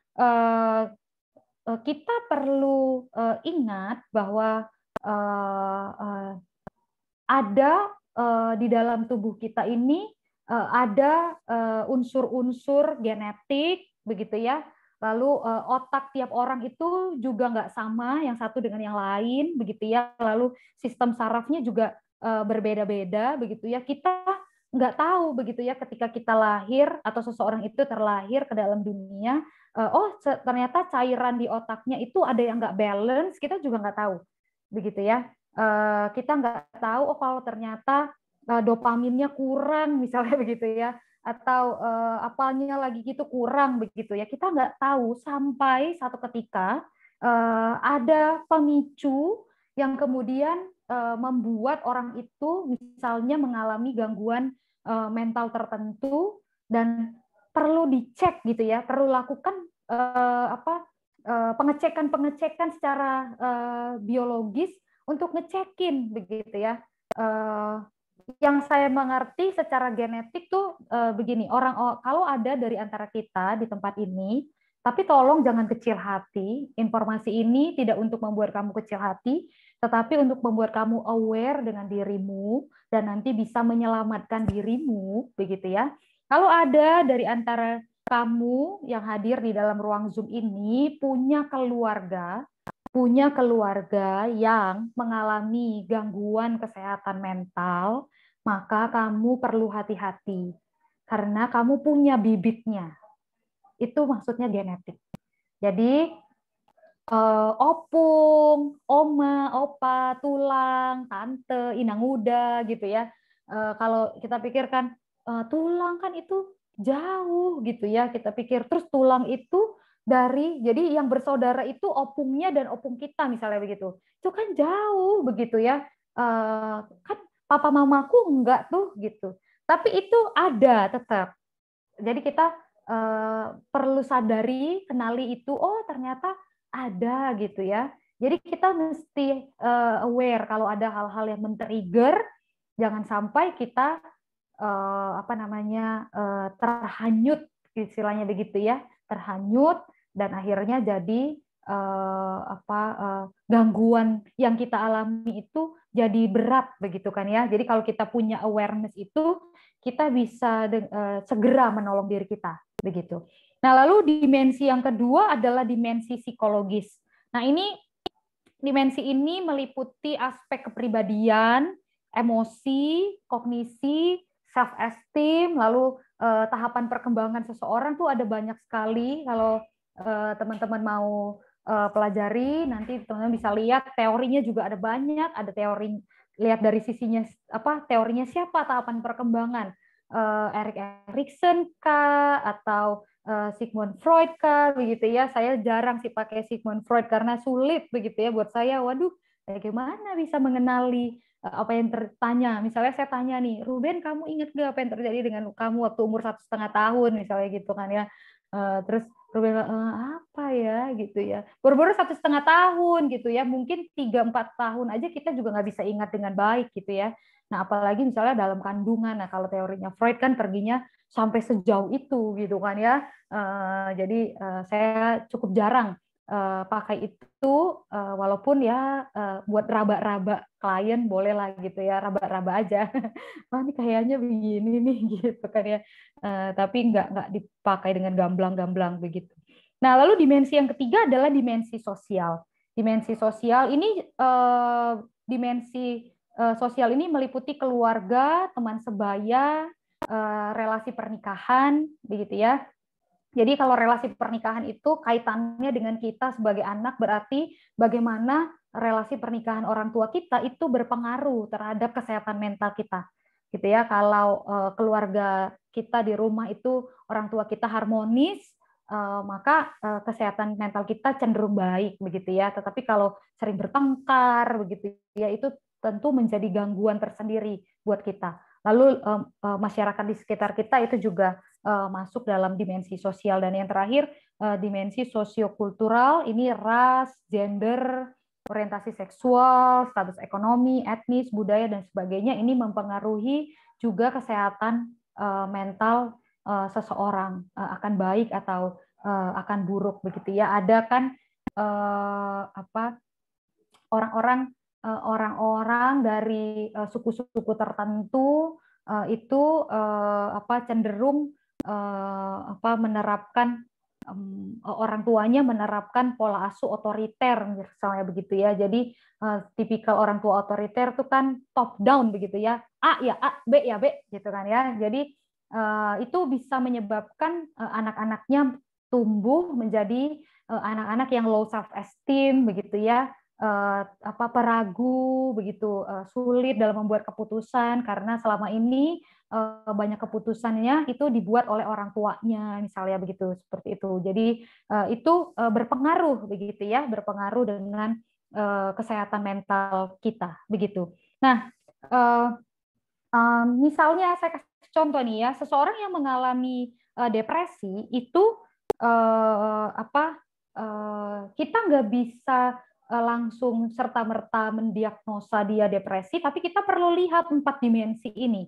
kita perlu ingat bahwa ada di dalam tubuh kita ini ada unsur-unsur genetik, begitu ya. Lalu otak tiap orang itu juga nggak sama yang satu dengan yang lain, begitu ya. Lalu sistem sarafnya juga berbeda-beda, begitu ya. Kita nggak tahu, begitu ya, ketika kita lahir atau seseorang itu terlahir ke dalam dunia, ternyata cairan di otaknya itu ada yang nggak balance, kita juga nggak tahu, begitu ya. Kita nggak tahu, kalau ternyata dopaminnya kurang, misalnya begitu ya, atau apalnya lagi gitu kurang, begitu ya. Kita nggak tahu sampai satu ketika ada pemicu yang kemudian membuat orang itu misalnya mengalami gangguan mental tertentu dan perlu dicek, gitu ya, perlu lakukan pengecekan secara biologis untuk ngecekin, begitu ya. Yang saya mengerti secara genetik tuh begini, kalau ada dari antara kita di tempat ini, tapi tolong jangan kecil hati. Informasi ini tidak untuk membuat kamu kecil hati, tetapi untuk membuat kamu aware dengan dirimu dan nanti bisa menyelamatkan dirimu, begitu ya. Kalau ada dari antara kamu yang hadir di dalam ruang Zoom ini punya keluarga yang mengalami gangguan kesehatan mental, maka kamu perlu hati-hati karena kamu punya bibitnya. Itu maksudnya genetik. Jadi opung, oma, opa, tulang, tante, inang uda, gitu ya. Kalau kita pikirkan tulang kan itu jauh, gitu ya. Kita pikir terus tulang itu jadi yang bersaudara itu opungnya dan opung kita, misalnya begitu. Itu kan jauh, begitu ya. Kan papa mamaku enggak tuh, gitu. Tapi itu ada tetap. Jadi kita perlu sadari, kenali itu, oh ternyata ada, gitu ya. Jadi kita mesti aware kalau ada hal-hal yang men-trigger, jangan sampai kita terhanyut, istilahnya begitu ya, terhanyut dan akhirnya jadi gangguan yang kita alami itu jadi berat, begitu kan ya. Jadi kalau kita punya awareness itu, kita bisa segera menolong diri kita, begitu. Nah, lalu dimensi yang kedua adalah dimensi psikologis. Nah, dimensi ini meliputi aspek kepribadian, emosi, kognisi, self-esteem, lalu tahapan perkembangan seseorang tuh ada banyak sekali. Kalau teman-teman mau pelajari, nanti teman-teman bisa lihat teorinya juga ada banyak. Ada teori, lihat dari sisinya teorinya siapa, tahapan perkembangan. Erik Erikson kah, atau Sigmund Freud kah, begitu ya. Saya jarang sih pakai Sigmund Freud karena sulit, begitu ya, buat saya. Waduh, bagaimana bisa mengenali apa yang tertanya. Misalnya saya tanya nih, Ruben, kamu ingat gak apa yang terjadi dengan kamu waktu umur 1,5 tahun, misalnya gitu kan ya. Terus Ruben apa ya, gitu ya. Baru-baru 1,5 tahun, gitu ya. Mungkin 3-4 tahun aja kita juga nggak bisa ingat dengan baik, gitu ya. Nah, apalagi misalnya dalam kandungan. Nah, kalau teorinya Freud kan perginya sampai sejauh itu, gitu kan ya. Jadi saya cukup jarang pakai itu, walaupun ya buat raba-raba klien boleh lah, gitu ya, raba-raba aja. Wah, ini kayaknya begini nih, gitu kan ya. Tapi nggak dipakai dengan gamblang-gamblang begitu. Nah, lalu dimensi yang ketiga adalah dimensi sosial. Dimensi sosial ini sosial ini meliputi keluarga, teman sebaya, relasi pernikahan, begitu ya. Jadi kalau relasi pernikahan itu kaitannya dengan kita sebagai anak, berarti bagaimana relasi pernikahan orang tua kita itu berpengaruh terhadap kesehatan mental kita, gitu ya. Kalau keluarga kita di rumah itu orang tua kita harmonis, maka kesehatan mental kita cenderung baik, begitu ya. Tetapi kalau sering bertengkar, begitu ya, itu tentu menjadi gangguan tersendiri buat kita. Lalu masyarakat di sekitar kita itu juga masuk dalam dimensi sosial. Dan yang terakhir dimensi sosiokultural, ini ras, gender, orientasi seksual, status ekonomi, etnis, budaya dan sebagainya ini mempengaruhi juga kesehatan mental seseorang akan baik atau akan buruk begitu ya. Ada kan orang-orang dari suku-suku tertentu itu cenderung menerapkan orang tuanya menerapkan pola asuh otoriter misalnya begitu ya. Jadi tipikal orang tua otoriter itu kan top down begitu ya. A ya A, B ya B gitu kan ya. Jadi itu bisa menyebabkan anak-anaknya tumbuh menjadi anak-anak yang low self esteem begitu ya. Peragu begitu, sulit dalam membuat keputusan karena selama ini banyak keputusannya itu dibuat oleh orang tuanya misalnya begitu, seperti itu. Jadi itu berpengaruh begitu ya, berpengaruh dengan kesehatan mental kita begitu. Nah, misalnya saya kasih contoh nih ya, seseorang yang mengalami depresi itu kita nggak bisa langsung serta-merta mendiagnosa dia depresi, tapi kita perlu lihat 4 dimensi ini.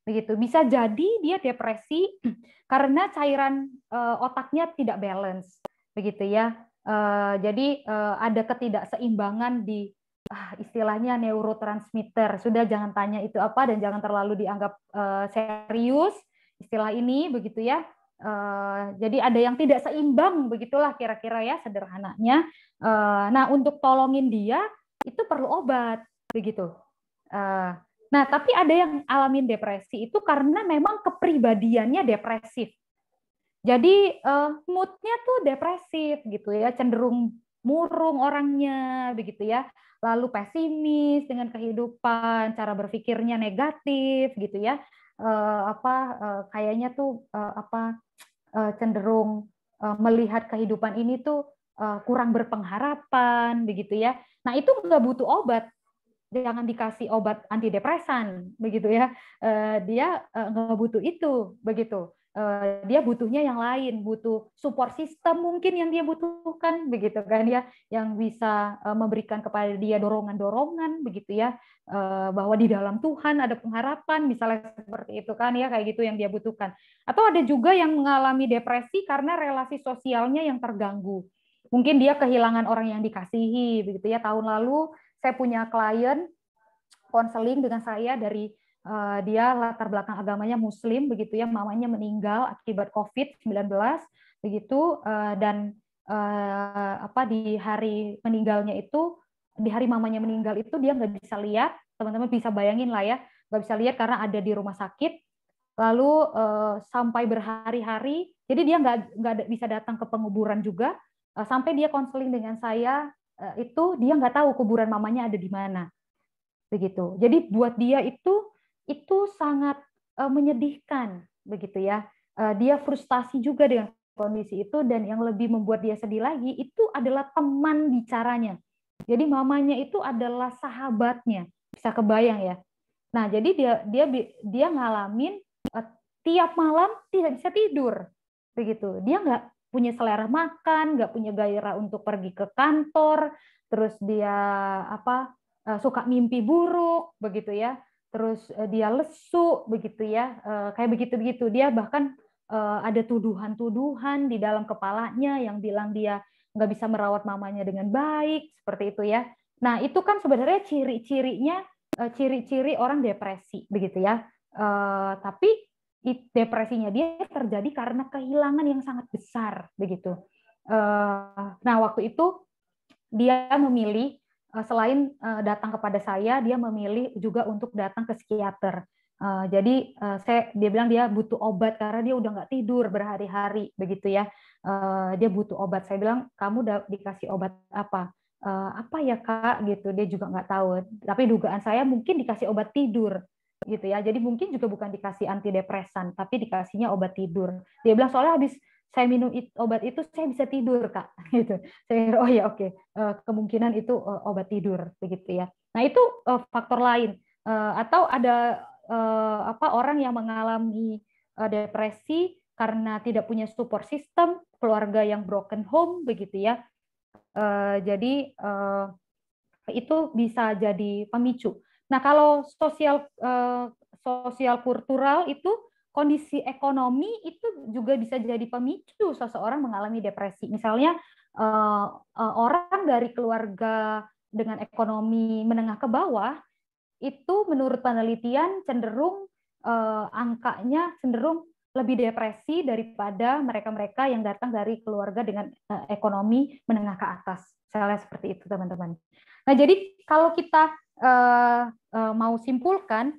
Begitu. Bisa jadi dia depresi karena cairan otaknya tidak balance. Begitu ya. Jadi ada ketidakseimbangan di istilahnya neurotransmitter. Sudah jangan tanya itu apa dan jangan terlalu dianggap serius istilah ini begitu ya. Jadi ada yang tidak seimbang begitulah kira-kira ya sederhananya. Nah untuk tolongin dia itu perlu obat begitu. Nah tapi ada yang alamin depresi itu karena memang kepribadiannya depresif. Jadi moodnya tuh depresif gitu ya, cenderung murung orangnya begitu ya. Lalu pesimis dengan kehidupan, cara berpikirnya negatif gitu ya. Kayaknya tuh cenderung melihat kehidupan ini tuh kurang berpengharapan begitu ya. Nah itu nggak butuh obat, jangan dikasih obat antidepresan begitu ya. Dia nggak butuh itu begitu. Dia butuhnya yang lain, butuh support system mungkin yang dia butuhkan begitu kan ya, yang bisa memberikan kepada dia dorongan-dorongan begitu ya, bahwa di dalam Tuhan ada pengharapan misalnya seperti itu kan ya, kayak gitu yang dia butuhkan. Atau ada juga yang mengalami depresi karena relasi sosialnya yang terganggu. Mungkin dia kehilangan orang yang dikasihi begitu ya. Tahun lalu saya punya klien konseling dengan saya dari dia latar belakang agamanya Muslim begitu ya, mamanya meninggal akibat COVID-19 begitu, dan di hari meninggalnya itu, di hari mamanya meninggal itu dia nggak bisa lihat, teman-teman bisa bayangin lah ya, nggak bisa lihat karena ada di rumah sakit, lalu sampai berhari-hari, jadi dia nggak bisa datang ke penguburan juga, sampai dia konseling dengan saya itu dia nggak tahu kuburan mamanya ada di mana begitu. Jadi buat dia itu sangat menyedihkan begitu ya. Dia frustasi juga dengan kondisi itu, dan yang lebih membuat dia sedih lagi itu adalah teman bicaranya. Jadi mamanya itu adalah sahabatnya. Bisa kebayang ya. Nah, jadi dia ngalamin tiap malam tidak bisa tidur. Begitu. Dia nggak punya selera makan, nggak punya gairah untuk pergi ke kantor, terus dia suka mimpi buruk begitu ya, terus dia lesu begitu ya, kayak begitu dia bahkan ada tuduhan-tuduhan di dalam kepalanya yang bilang dia nggak bisa merawat mamanya dengan baik seperti itu ya. Nah itu kan sebenarnya ciri-ciri orang depresi begitu ya. Tapi depresinya dia terjadi karena kehilangan yang sangat besar begitu. Nah waktu itu dia memilih selain datang kepada saya, dia memilih juga untuk datang ke psikiater. Jadi dia bilang dia butuh obat karena dia udah nggak tidur berhari-hari begitu ya. Dia butuh obat. Saya bilang kamu udah dikasih obat apa? Apa ya kak gitu. Dia juga nggak tahu. Tapi dugaan saya mungkin dikasih obat tidur gitu ya. Jadi mungkin juga bukan dikasih antidepresan, tapi dikasihnya obat tidur. Dia bilang soalnya habis saya minum obat itu saya bisa tidur kak gitu. Saya kira oh ya oke, kemungkinan itu obat tidur begitu ya. Nah itu faktor lain. Atau ada orang yang mengalami depresi karena tidak punya support system, keluarga yang broken home begitu ya. Jadi itu bisa jadi pemicu. Nah, kalau sosial kultural itu kondisi ekonomi itu juga bisa jadi pemicu seseorang mengalami depresi. Misalnya orang dari keluarga dengan ekonomi menengah ke bawah itu menurut penelitian cenderung angkanya cenderung lebih depresi daripada mereka-mereka yang datang dari keluarga dengan ekonomi menengah ke atas. Misalnya seperti itu, teman-teman. Nah, jadi kalau kita mau simpulkan,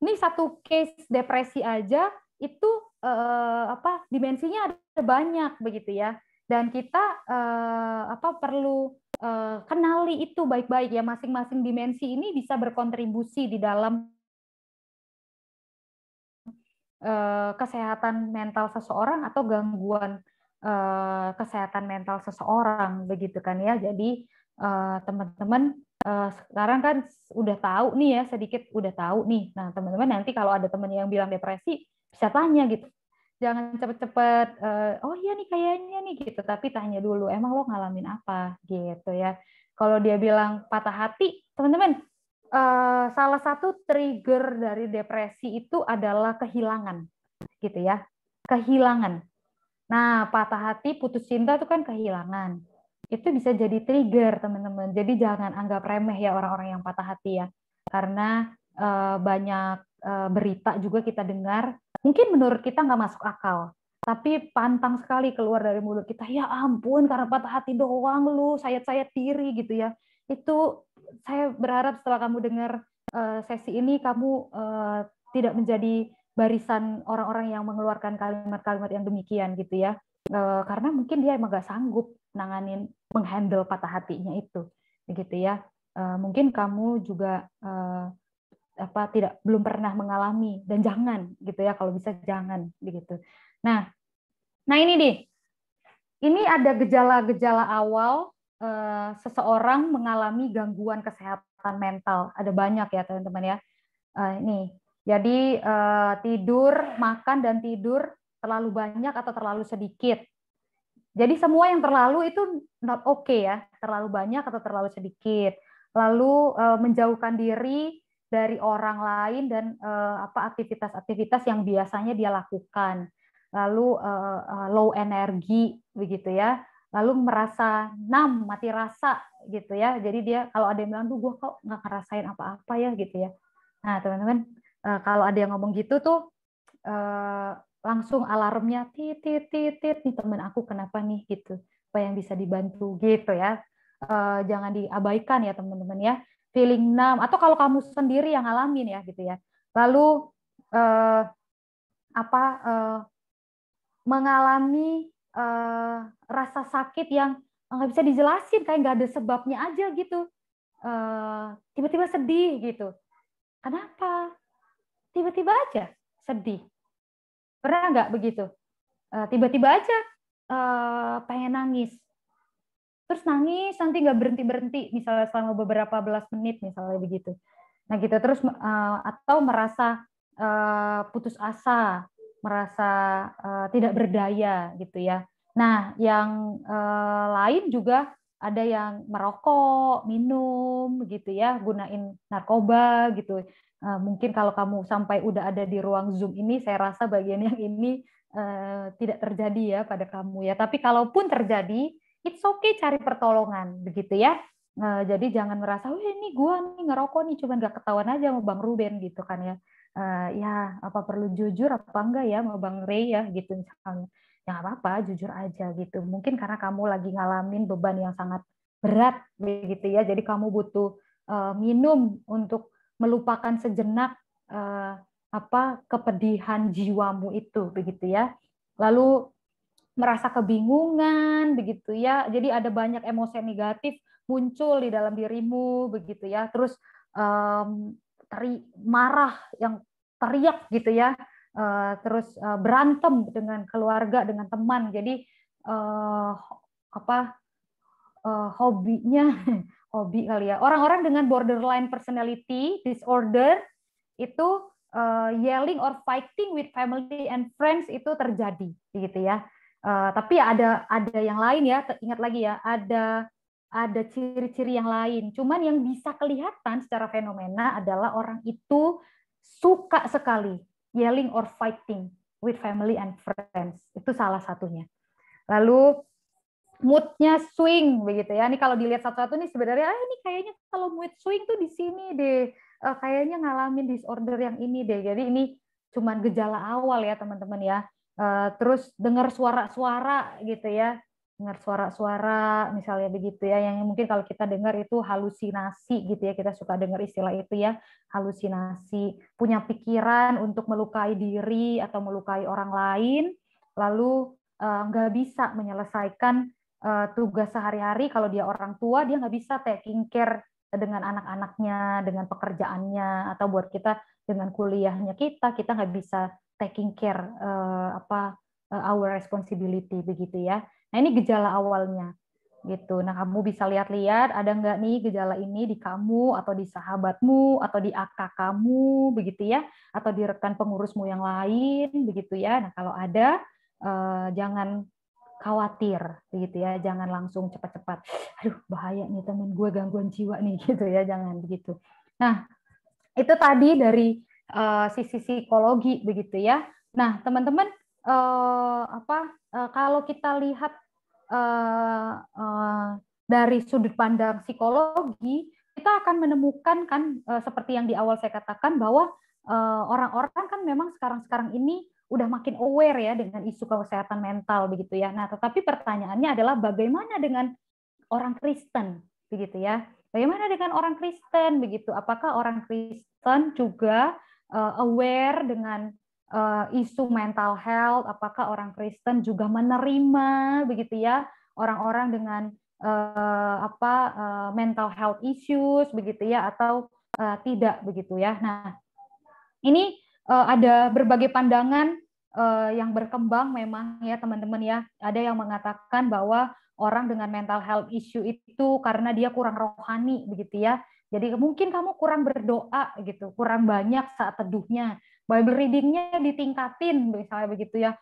ini satu case depresi aja itu dimensinya ada banyak begitu ya. Dan kita perlu kenali itu baik-baik ya, masing-masing dimensi ini bisa berkontribusi di dalam kesehatan mental seseorang atau gangguan kesehatan mental seseorang begitu kan ya. Jadi teman-teman sekarang kan udah tahu nih ya, sedikit udah tahu nih. Nah, teman-teman nanti kalau ada teman yang bilang depresi bisa tanya gitu. Jangan cepet-cepet oh iya nih kayaknya nih gitu, tapi tanya dulu emang lo ngalamin apa gitu ya. Kalau dia bilang patah hati, teman-teman salah satu trigger dari depresi itu adalah kehilangan, gitu ya. Kehilangan. Nah, patah hati, putus cinta itu kan kehilangan. Itu bisa jadi trigger, teman-teman. Jadi jangan anggap remeh ya orang-orang yang patah hati ya. Karena banyak berita juga kita dengar, mungkin menurut kita nggak masuk akal. Tapi pantang sekali keluar dari mulut kita, ya ampun, karena patah hati doang lu, sayat-sayat diri gitu ya. Itu saya berharap setelah kamu dengar sesi ini, kamu tidak menjadi barisan orang-orang yang mengeluarkan kalimat-kalimat yang demikian gitu ya. Karena mungkin dia emang gak sanggup nanganin, menghandle patah hatinya itu, begitu ya. Mungkin kamu juga belum pernah mengalami, dan jangan gitu ya, kalau bisa jangan begitu. Nah ini nih, ini ada gejala-gejala awal seseorang mengalami gangguan kesehatan mental. Ada banyak ya teman-teman ya. Ini, jadi tidur, makan dan tidur terlalu banyak atau terlalu sedikit. Jadi semua yang terlalu itu not okay ya, terlalu banyak atau terlalu sedikit. Lalu menjauhkan diri dari orang lain dan aktivitas-aktivitas yang biasanya dia lakukan. Lalu low energi begitu ya. Lalu merasa numb, mati rasa gitu ya. Jadi dia kalau ada yang bilang, "Duh, gue kok nggak ngerasain apa-apa ya," gitu ya. Nah, teman-teman, kalau ada yang ngomong gitu tuh langsung alarmnya tit nih, teman aku kenapa nih gitu, apa yang bisa dibantu gitu ya. Jangan diabaikan ya teman-teman ya, feeling numb, atau kalau kamu sendiri yang ngalamin ya gitu ya. Lalu mengalami rasa sakit yang nggak bisa dijelasin, kayak nggak ada sebabnya aja gitu, tiba-tiba sedih gitu. Kenapa? Tiba-tiba aja sedih. Pernah nggak begitu? Tiba-tiba aja pengen nangis. Terus nangis nanti nggak berhenti-berhenti, misalnya selama beberapa belas menit, misalnya begitu. Nah gitu, terus atau merasa putus asa, merasa tidak berdaya gitu ya. Nah, yang lain juga ada yang merokok, minum gitu ya, gunain narkoba gitu. Mungkin kalau kamu sampai udah ada di ruang Zoom ini, saya rasa bagian yang ini tidak terjadi ya pada kamu ya. Tapi kalaupun terjadi, it's okay cari pertolongan begitu ya. Jadi jangan merasa, wah ini gua nih ngerokok nih, cuman gak ketahuan aja sama Bang Ruben gitu kan ya. Ya apa perlu jujur apa enggak ya sama Bang Ray ya gitu misalnya. Ya nggak apa-apa, jujur aja gitu. Mungkin karena kamu lagi ngalamin beban yang sangat berat begitu ya. Jadi kamu butuh minum untuk melupakan sejenak kepedihan jiwamu itu begitu ya. Lalu merasa kebingungan begitu ya. Jadi ada banyak emosi negatif muncul di dalam dirimu begitu ya. Terus marah yang teriak gitu ya. Terus berantem dengan keluarga, dengan teman. Jadi hobinya hobi kali ya. Orang-orang dengan borderline personality disorder itu yelling or fighting with family and friends itu terjadi gitu ya. Tapi ada yang lain ya, ingat lagi ya, ada ada ciri-ciri yang lain. Cuman yang bisa kelihatan secara fenomena adalah orang itu suka sekali yelling or fighting with family and friends. Itu salah satunya. Lalu moodnya swing begitu ya. Ini kalau dilihat satu-satu nih sebenarnya ini kayaknya kalau mood swing tuh di sini deh. Kayaknya ngalamin disorder yang ini deh. Jadi ini cuman gejala awal ya teman-teman ya. Terus dengar suara-suara gitu ya. Dengar suara-suara misalnya begitu ya, yang mungkin kalau kita dengar itu halusinasi gitu ya, kita suka dengar istilah itu ya, halusinasi, punya pikiran untuk melukai diri atau melukai orang lain, lalu nggak bisa menyelesaikan tugas sehari-hari. Kalau dia orang tua, dia nggak bisa taking care dengan anak-anaknya, dengan pekerjaannya, atau buat kita dengan kuliahnya kita nggak bisa taking care our responsibility begitu ya. Nah, ini gejala awalnya gitu. Nah, kamu bisa lihat-lihat ada nggak nih gejala ini di kamu atau di sahabatmu atau di akak kamu begitu ya, atau di rekan pengurusmu yang lain begitu ya. Nah, kalau ada jangan khawatir begitu ya, jangan langsung cepat-cepat. Aduh, bahaya nih temen gue gangguan jiwa nih gitu ya, jangan begitu. Nah, itu tadi dari sisi psikologi begitu ya. Nah, teman-teman kalau kita lihat dari sudut pandang psikologi, kita akan menemukan kan seperti yang di awal saya katakan bahwa orang-orang kan memang sekarang ini udah makin aware ya dengan isu kesehatan mental begitu ya. Nah, tetapi pertanyaannya adalah bagaimana dengan orang Kristen begitu ya? Bagaimana dengan orang Kristen begitu? Apakah orang Kristen juga aware dengan isu mental health? Apakah orang Kristen juga menerima begitu ya orang-orang dengan mental health issues begitu ya, atau tidak begitu ya? Nah, ini ada berbagai pandangan yang berkembang memang ya teman-teman ya. Ada yang mengatakan bahwa orang dengan mental health issue itu karena dia kurang rohani begitu ya. Jadi mungkin kamu kurang berdoa gitu, kurang banyak saat teduhnya. Bible reading-nya ditingkatin misalnya begitu ya.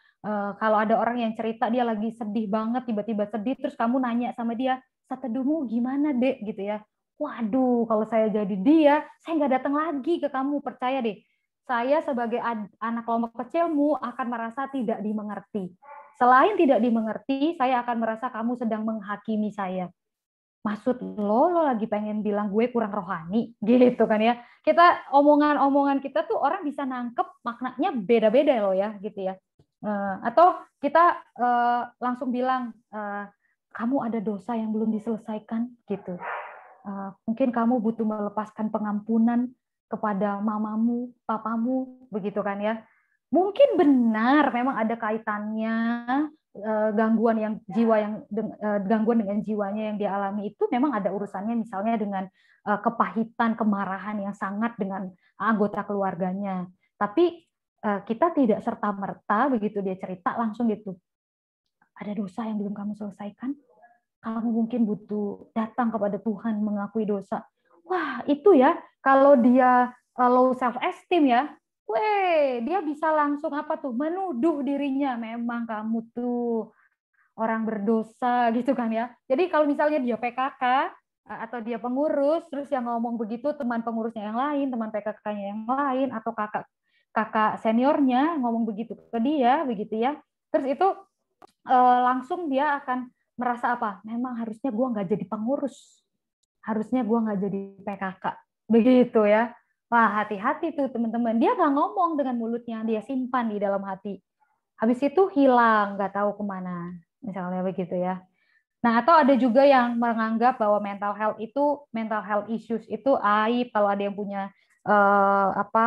Kalau ada orang yang cerita dia lagi sedih banget, tiba-tiba sedih, terus kamu nanya sama dia, saat teduhmu gimana dek gitu ya. Waduh, kalau saya jadi dia, saya nggak datang lagi ke kamu, percaya deh. Saya sebagai anak kelompok kecilmu akan merasa tidak dimengerti. Selain tidak dimengerti, saya akan merasa kamu sedang menghakimi saya. Maksud lo lagi pengen bilang gue kurang rohani, gitu kan ya. Kita omongan-omongan kita tuh orang bisa nangkep maknanya beda-beda loh ya, gitu ya. Atau kita langsung bilang, kamu ada dosa yang belum diselesaikan, gitu. Mungkin kamu butuh melepaskan pengampunan kepada mamamu, papamu, begitu kan ya. Mungkin benar memang ada kaitannya gangguan dengan jiwanya yang dialami itu memang ada urusannya misalnya dengan kepahitan, kemarahan yang sangat dengan anggota keluarganya. Tapi kita tidak serta-merta begitu dia cerita langsung gitu. Ada dosa yang belum kamu selesaikan? Kamu mungkin butuh datang kepada Tuhan mengakui dosa. Wah, itu ya, kalau dia low self esteem ya, dia bisa langsung menuduh dirinya, memang kamu tuh orang berdosa gitu kan ya. Jadi kalau misalnya dia PKK atau dia pengurus, terus yang ngomong begitu teman pengurusnya yang lain, teman PKK-nya yang lain, atau kakak seniornya ngomong begitu ke dia, begitu ya. Terus itu langsung dia akan merasa memang harusnya gue nggak jadi pengurus, harusnya gue nggak jadi PKK, begitu ya. Wah, hati-hati tuh teman-teman, dia nggak ngomong dengan mulutnya, dia simpan di dalam hati, habis itu hilang nggak tahu kemana, misalnya begitu ya. Nah, atau ada juga yang menganggap bahwa mental health issues itu aib. Kalau ada yang punya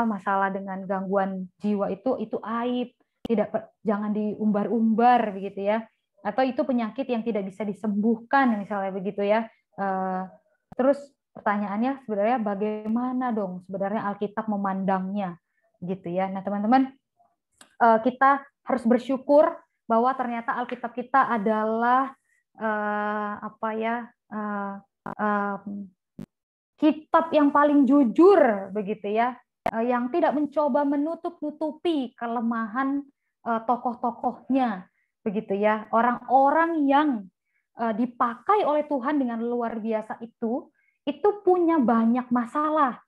masalah dengan gangguan jiwa itu aib, jangan diumbar-umbar begitu ya. Atau itu penyakit yang tidak bisa disembuhkan misalnya begitu ya. Terus pertanyaannya sebenarnya bagaimana dong sebenarnya Alkitab memandangnya gitu ya. Nah, teman-teman, kita harus bersyukur bahwa ternyata Alkitab kita adalah kitab yang paling jujur begitu ya, yang tidak mencoba menutup-nutupi kelemahan tokoh-tokohnya begitu ya, orang-orang yang dipakai oleh Tuhan dengan luar biasa itu punya banyak masalah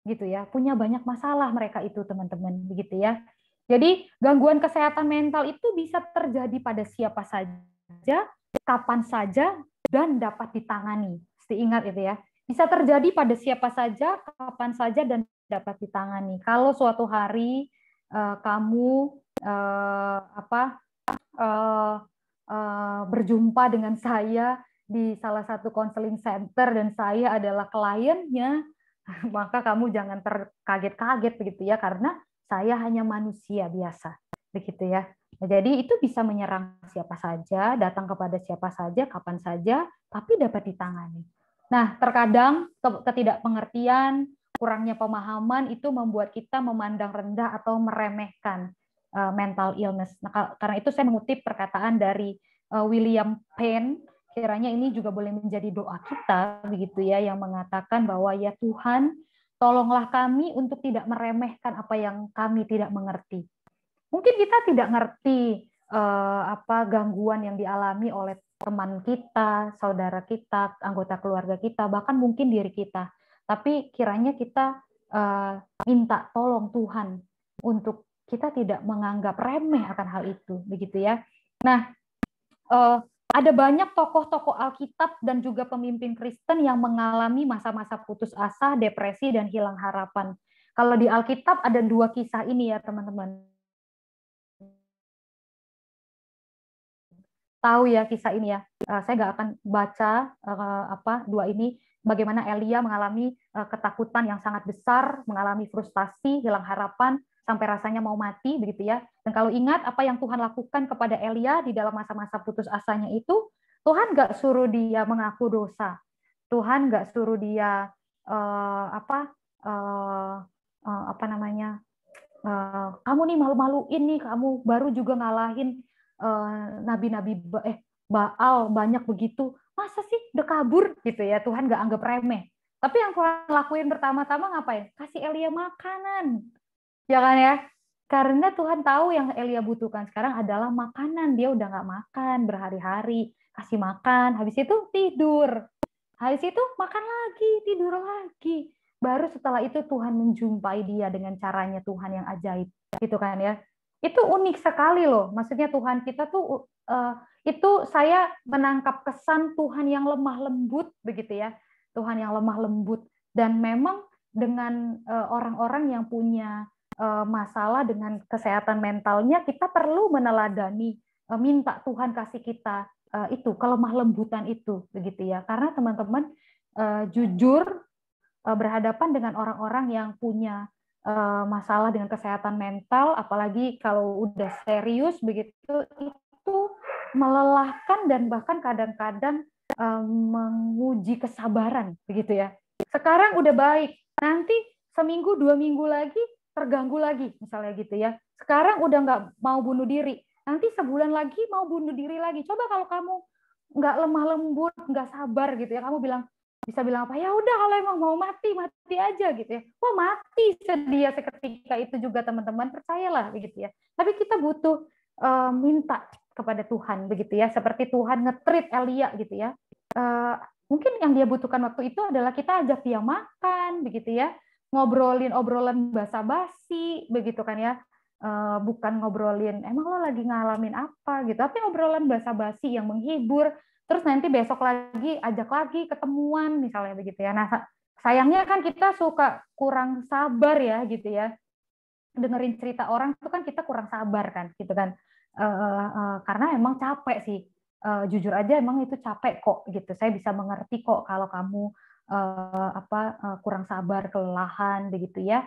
gitu ya, punya banyak masalah mereka itu teman-teman begitu ya. Jadi gangguan kesehatan mental itu bisa terjadi pada siapa saja, kapan saja, dan dapat ditangani. Mesti ingat itu ya. Bisa terjadi pada siapa saja, kapan saja, dan dapat ditangani. Kalau suatu hari kamu berjumpa dengan saya di salah satu counseling center dan saya adalah kliennya, maka kamu jangan terkaget-kaget begitu ya, karena saya hanya manusia biasa begitu ya. Nah, jadi itu bisa menyerang siapa saja, datang kepada siapa saja, kapan saja, tapi dapat ditangani. Nah, terkadang ketidakpengertian, kurangnya pemahaman itu membuat kita memandang rendah atau meremehkan mental illness. Nah, karena itu saya mengutip perkataan dari William Penn. Kiranya ini juga boleh menjadi doa kita begitu ya, yang mengatakan bahwa ya Tuhan, tolonglah kami untuk tidak meremehkan apa yang kami tidak mengerti. Mungkin kita tidak ngerti apa gangguan yang dialami oleh teman kita, saudara kita, anggota keluarga kita, bahkan mungkin diri kita. Tapi kiranya kita minta tolong Tuhan untuk kita tidak menganggap remeh akan hal itu, begitu ya. Nah, ada banyak tokoh-tokoh Alkitab dan juga pemimpin Kristen yang mengalami masa-masa putus asa, depresi, dan hilang harapan. Kalau di Alkitab ada 2 kisah ini ya teman-teman. Tahu ya kisah ini ya. Saya nggak akan baca 2 ini. Bagaimana Elia mengalami ketakutan yang sangat besar, mengalami frustasi, hilang harapan, sampai rasanya mau mati begitu ya. Dan kalau ingat apa yang Tuhan lakukan kepada Elia di dalam masa-masa putus asanya itu, Tuhan nggak suruh dia mengaku dosa, Tuhan nggak suruh dia kamu nih malu-maluin nih, kamu baru juga ngalahin nabi-nabi Baal banyak begitu, masa sih udah kabur gitu ya. Tuhan nggak anggap remeh. Tapi yang Tuhan lakuin pertama-tama ngapain? Kasih Elia makanan. Ya kan ya? Karena Tuhan tahu yang Elia butuhkan sekarang adalah makanan. Dia udah nggak makan berhari-hari. Kasih makan, habis itu tidur. Habis itu makan lagi, tidur lagi. Baru setelah itu Tuhan menjumpai dia dengan caranya Tuhan yang ajaib. Gitu kan ya. Itu unik sekali loh. Maksudnya Tuhan kita tuh, itu saya menangkap kesan Tuhan yang lemah lembut begitu ya. Tuhan yang lemah lembut. Dan memang dengan orang-orang yang punya masalah dengan kesehatan mentalnya, kita perlu meneladani, minta Tuhan kasih kita itu kelemah lembutan itu begitu ya. Karena teman-teman jujur berhadapan dengan orang-orang yang punya masalah dengan kesehatan mental, apalagi kalau udah serius begitu, itu melelahkan dan bahkan kadang-kadang menguji kesabaran begitu ya. Sekarang udah baik, nanti seminggu 2 minggu lagi terganggu lagi misalnya gitu ya. Sekarang udah nggak mau bunuh diri, nanti sebulan lagi mau bunuh diri lagi. Coba kalau kamu nggak lemah lembut, nggak sabar gitu ya, kamu bisa bilang apa? Ya udah kalau emang mau mati, mati aja gitu ya. Wah mati sedia seketika itu juga teman-teman, percayalah begitu ya. Tapi kita butuh minta kepada Tuhan begitu ya, seperti Tuhan nge-treat Elia gitu ya. Mungkin yang dia butuhkan waktu itu adalah kita ajak dia makan begitu ya, ngobrolin obrolan basa-basi begitu kan ya. Bukan ngobrolin emang lo lagi ngalamin apa gitu, tapi obrolan basa-basi yang menghibur. Terus nanti besok lagi ajak lagi ketemuan misalnya begitu ya. Nah, sayangnya kan kita suka kurang sabar ya gitu ya. Dengerin cerita orang itu kan kita kurang sabar kan gitu kan. Karena emang capek sih. Jujur aja emang itu capek kok gitu. Saya bisa mengerti kok kalau kamu kurang sabar, kelelahan begitu ya.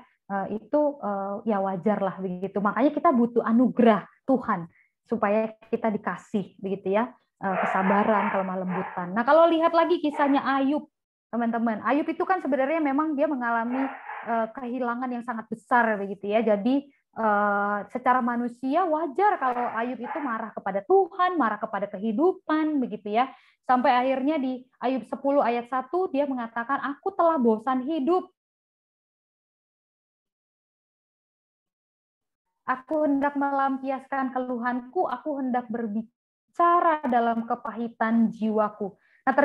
Itu ya wajar lah begitu. Makanya kita butuh anugerah Tuhan supaya kita dikasih begitu ya, kesabaran, kelemah lembutan. Nah, kalau lihat lagi kisahnya Ayub, teman-teman. Ayub itu kan sebenarnya memang dia mengalami kehilangan yang sangat besar begitu ya. Jadi secara manusia wajar kalau Ayub itu marah kepada Tuhan, marah kepada kehidupan begitu ya. Sampai akhirnya di Ayub 10 ayat 1 dia mengatakan, aku telah bosan hidup. Aku hendak melampiaskan keluhanku, aku hendak berbicara bicara dalam kepahitan jiwaku. Nah,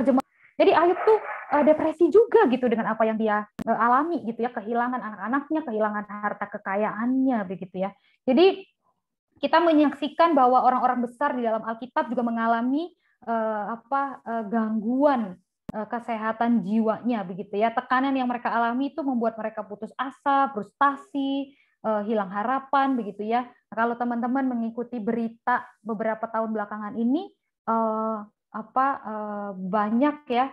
jadi Ayub tuh depresi juga gitu dengan apa yang dia alami gitu ya, kehilangan anak-anaknya, kehilangan harta kekayaannya begitu ya. Jadi kita menyaksikan bahwa orang-orang besar di dalam Alkitab juga mengalami gangguan kesehatan jiwanya begitu ya. Tekanan yang mereka alami itu membuat mereka putus asa, frustasi, hilang harapan begitu ya. Nah, kalau teman-teman mengikuti berita beberapa tahun belakangan ini banyak ya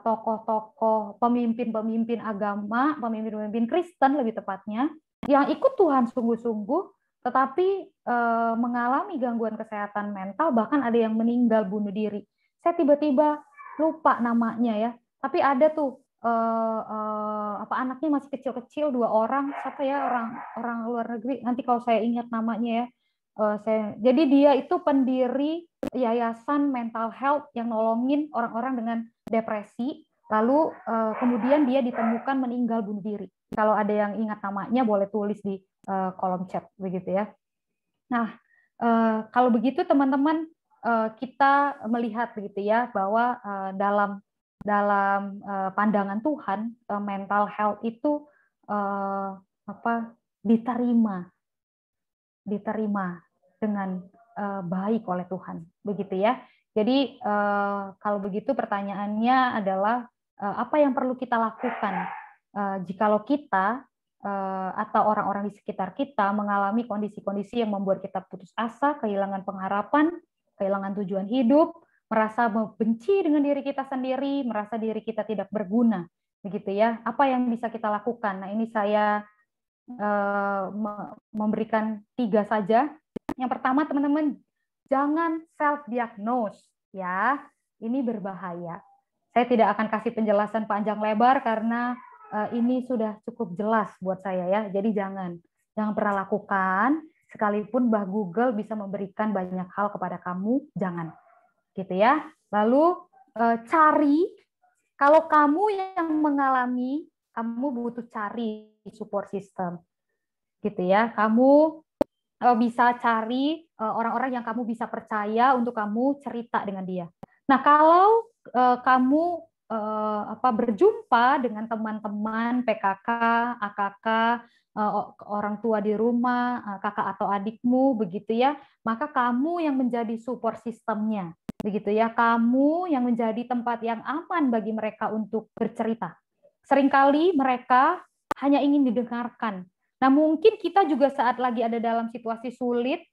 tokoh-tokoh, pemimpin-pemimpin agama, pemimpin-pemimpin Kristen lebih tepatnya, yang ikut Tuhan sungguh-sungguh, tetapi mengalami gangguan kesehatan mental, bahkan ada yang meninggal bunuh diri. Saya tiba-tiba lupa namanya ya, tapi ada tuh anaknya masih kecil-kecil 2 orang, siapa ya, orang luar negeri, nanti kalau saya ingat namanya ya. Jadi dia itu pendiri yayasan mental health yang nolongin orang-orang dengan depresi, lalu kemudian dia ditemukan meninggal bunuh diri. Kalau ada yang ingat namanya boleh tulis di kolom chat begitu ya. Nah, kalau begitu teman-teman, kita melihat begitu ya bahwa dalam pandangan Tuhan, mental health itu diterima dengan baik oleh Tuhan, begitu ya. Jadi kalau begitu pertanyaannya adalah apa yang perlu kita lakukan jikalau kita atau orang-orang di sekitar kita mengalami kondisi-kondisi yang membuat kita putus asa, kehilangan pengharapan, kehilangan tujuan hidup, merasa benci dengan diri kita sendiri, merasa diri kita tidak berguna, begitu ya. Apa yang bisa kita lakukan? Nah, ini saya memberikan 3 saja. Yang pertama, teman-teman, jangan self-diagnose ya. Ini berbahaya. Saya tidak akan kasih penjelasan panjang lebar karena ini sudah cukup jelas buat saya ya. Jadi jangan pernah lakukan, sekalipun Mbah Google bisa memberikan banyak hal kepada kamu, jangan. Gitu ya. Lalu cari, kalau kamu yang mengalami, kamu butuh cari support system. Gitu ya. Kamu bisa cari orang-orang yang kamu bisa percaya untuk kamu cerita dengan dia. Nah, kalau kamu berjumpa dengan teman-teman PKK, AKK, orang tua di rumah, kakak atau adikmu, begitu ya, maka kamu yang menjadi support sistemnya, begitu ya, kamu yang menjadi tempat yang aman bagi mereka untuk bercerita. Seringkali mereka hanya ingin didengarkan. Nah, mungkin kita juga saat lagi ada dalam situasi sulit,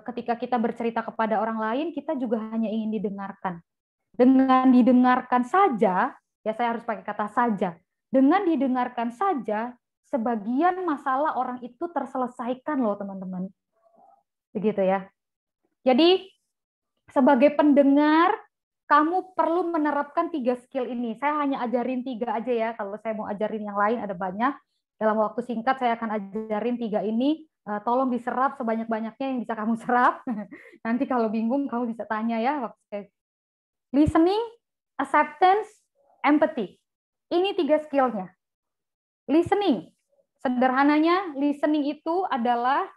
ketika kita bercerita kepada orang lain, kita juga hanya ingin didengarkan. Dengan didengarkan saja, ya saya harus pakai kata saja, dengan didengarkan saja, sebagian masalah orang itu terselesaikan loh teman-teman. Begitu ya. Jadi, sebagai pendengar, kamu perlu menerapkan 3 skill ini. Saya hanya ajarin 3 aja ya, kalau saya mau ajarin yang lain ada banyak. Dalam waktu singkat saya akan ajarin 3 ini. Tolong diserap sebanyak-banyaknya yang bisa kamu serap. Nanti kalau bingung kamu bisa tanya ya. Listening, acceptance, empathy. Ini 3 skillnya. Listening. Sederhananya, listening itu adalah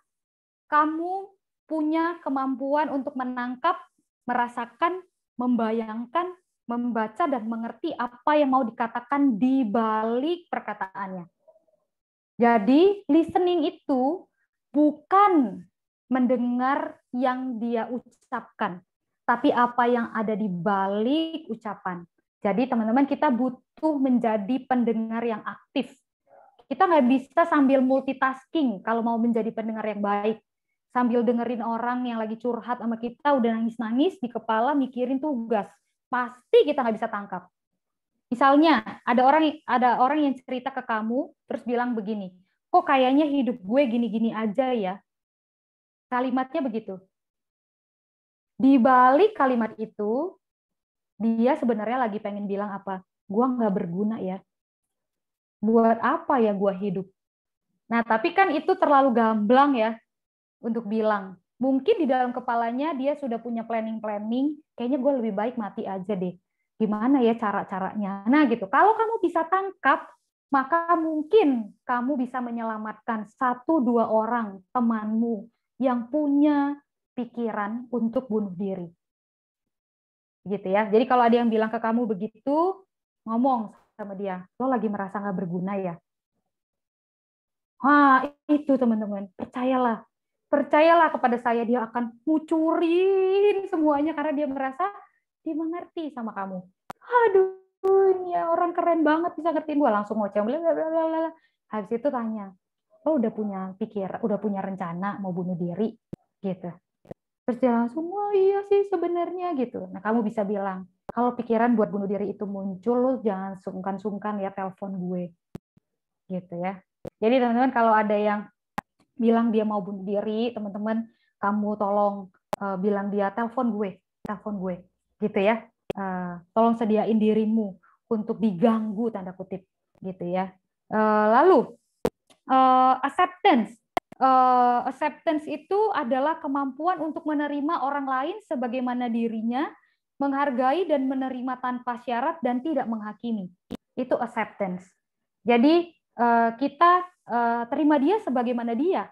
kamu punya kemampuan untuk menangkap, merasakan, membayangkan, membaca, dan mengerti apa yang mau dikatakan di balik perkataannya. Jadi, listening itu bukan mendengar yang dia ucapkan, tapi apa yang ada di balik ucapan. Jadi, teman-teman, kita butuh menjadi pendengar yang aktif. Kita nggak bisa sambil multitasking kalau mau menjadi pendengar yang baik. Sambil dengerin orang yang lagi curhat sama kita, udah nangis-nangis di kepala, mikirin tugas. Pasti kita nggak bisa tangkap. Misalnya, ada orang yang cerita ke kamu, terus bilang begini, kok kayaknya hidup gue gini-gini aja ya. Kalimatnya begitu. Di balik kalimat itu, dia sebenarnya lagi pengen bilang apa? Gue nggak berguna ya. Buat apa ya gue hidup? Nah, tapi kan itu terlalu gamblang ya untuk bilang. Mungkin di dalam kepalanya dia sudah punya planning, kayaknya gue lebih baik mati aja deh. Gimana ya cara-caranya? Nah gitu, kalau kamu bisa tangkap, maka mungkin kamu bisa menyelamatkan 1-2 orang temanmu yang punya pikiran untuk bunuh diri. Gitu ya. Jadi kalau ada yang bilang ke kamu begitu, ngomong sama dia, lo lagi merasa nggak berguna ya? Itu teman-teman, percayalah. Percayalah kepada saya, dia akan ngucurin semuanya karena dia merasa dia mengerti sama kamu. Aduh, ya orang keren banget bisa ngertiin gue, langsung ngoceh. Habis itu tanya, lo udah punya rencana mau bunuh diri? Gitu. Terus dia langsung, wah iya sih sebenarnya gitu. Nah kamu bisa bilang, kalau pikiran buat bunuh diri itu muncul, lo jangan sungkan-sungkan ya telepon gue. Gitu ya. Jadi teman-teman kalau ada yang bilang dia mau bunuh diri, teman-teman kamu tolong bilang dia telepon gue, gitu ya. Tolong sediain dirimu untuk diganggu tanda kutip, gitu ya. Lalu acceptance. Acceptance itu adalah kemampuan untuk menerima orang lain sebagaimana dirinya, menghargai dan menerima tanpa syarat dan tidak menghakimi. Itu acceptance. Jadi kita terima dia sebagaimana dia,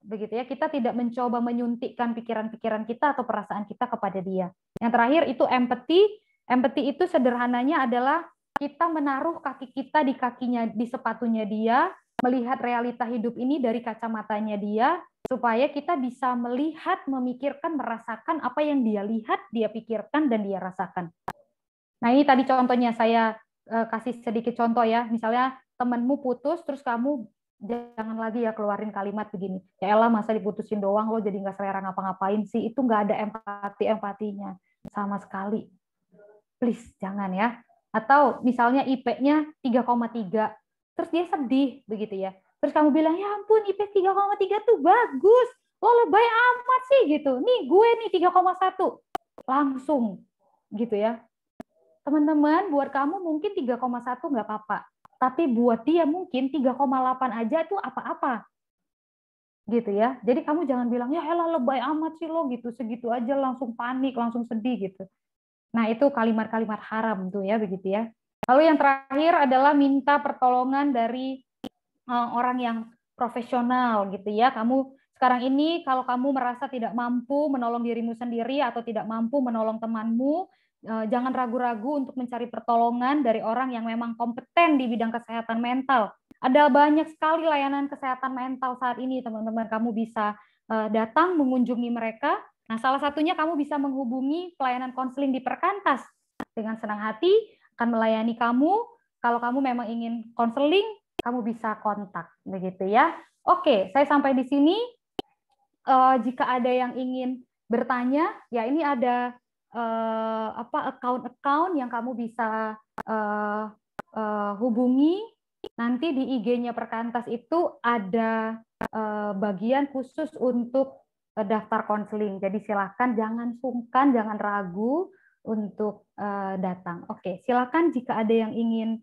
begitu ya. Kita tidak mencoba menyuntikkan pikiran-pikiran kita atau perasaan kita kepada dia. Yang terakhir itu empathy. Empathy itu sederhananya adalah kita menaruh kaki kita di kakinya, di sepatunya dia, melihat realita hidup ini dari kacamatanya dia, supaya kita bisa melihat, memikirkan, merasakan apa yang dia lihat, dia pikirkan, dan dia rasakan. Nah ini tadi contohnya saya kasih sedikit contoh ya. Misalnya temanmu putus, terus kamu jangan lagi ya keluarin kalimat begini. Ya elah masa diputusin doang lo jadi nggak selera ngapa-ngapain sih. Itu nggak ada empatinya sama sekali. Please jangan ya. Atau misalnya IP-nya 3,3, terus dia sedih begitu ya. Terus kamu bilang, ya ampun IP 3,3 tuh bagus. Lo lebay amat sih gitu. Nih gue nih 3,1. Langsung gitu ya. Teman-teman, buat kamu mungkin 3,1 nggak apa-apa. Tapi buat dia mungkin 3,8 aja itu apa-apa. Gitu ya. Jadi kamu jangan bilang, ya elah lebay amat sih lo gitu. Segitu aja langsung panik, langsung sedih gitu. Nah itu kalimat-kalimat haram tuh ya, begitu ya. Lalu yang terakhir adalah minta pertolongan dari orang yang profesional gitu ya. Kamu sekarang ini kalau kamu merasa tidak mampu menolong dirimu sendiri atau tidak mampu menolong temanmu, jangan ragu-ragu untuk mencari pertolongan dari orang yang memang kompeten di bidang kesehatan mental. Ada banyak sekali layanan kesehatan mental saat ini, teman-teman. Kamu bisa datang mengunjungi mereka. Nah, salah satunya kamu bisa menghubungi pelayanan konseling di Perkantas. Dengan senang hati akan melayani kamu. Kalau kamu memang ingin konseling, kamu bisa kontak, begitu ya. Oke, saya sampai di sini. Jika ada yang ingin bertanya, ya ini ada account yang kamu bisa hubungi. Nanti di IG-nya Perkantas itu ada bagian khusus untuk daftar konseling. Jadi silakan jangan sungkan, jangan ragu untuk datang. Oke, silakan jika ada yang ingin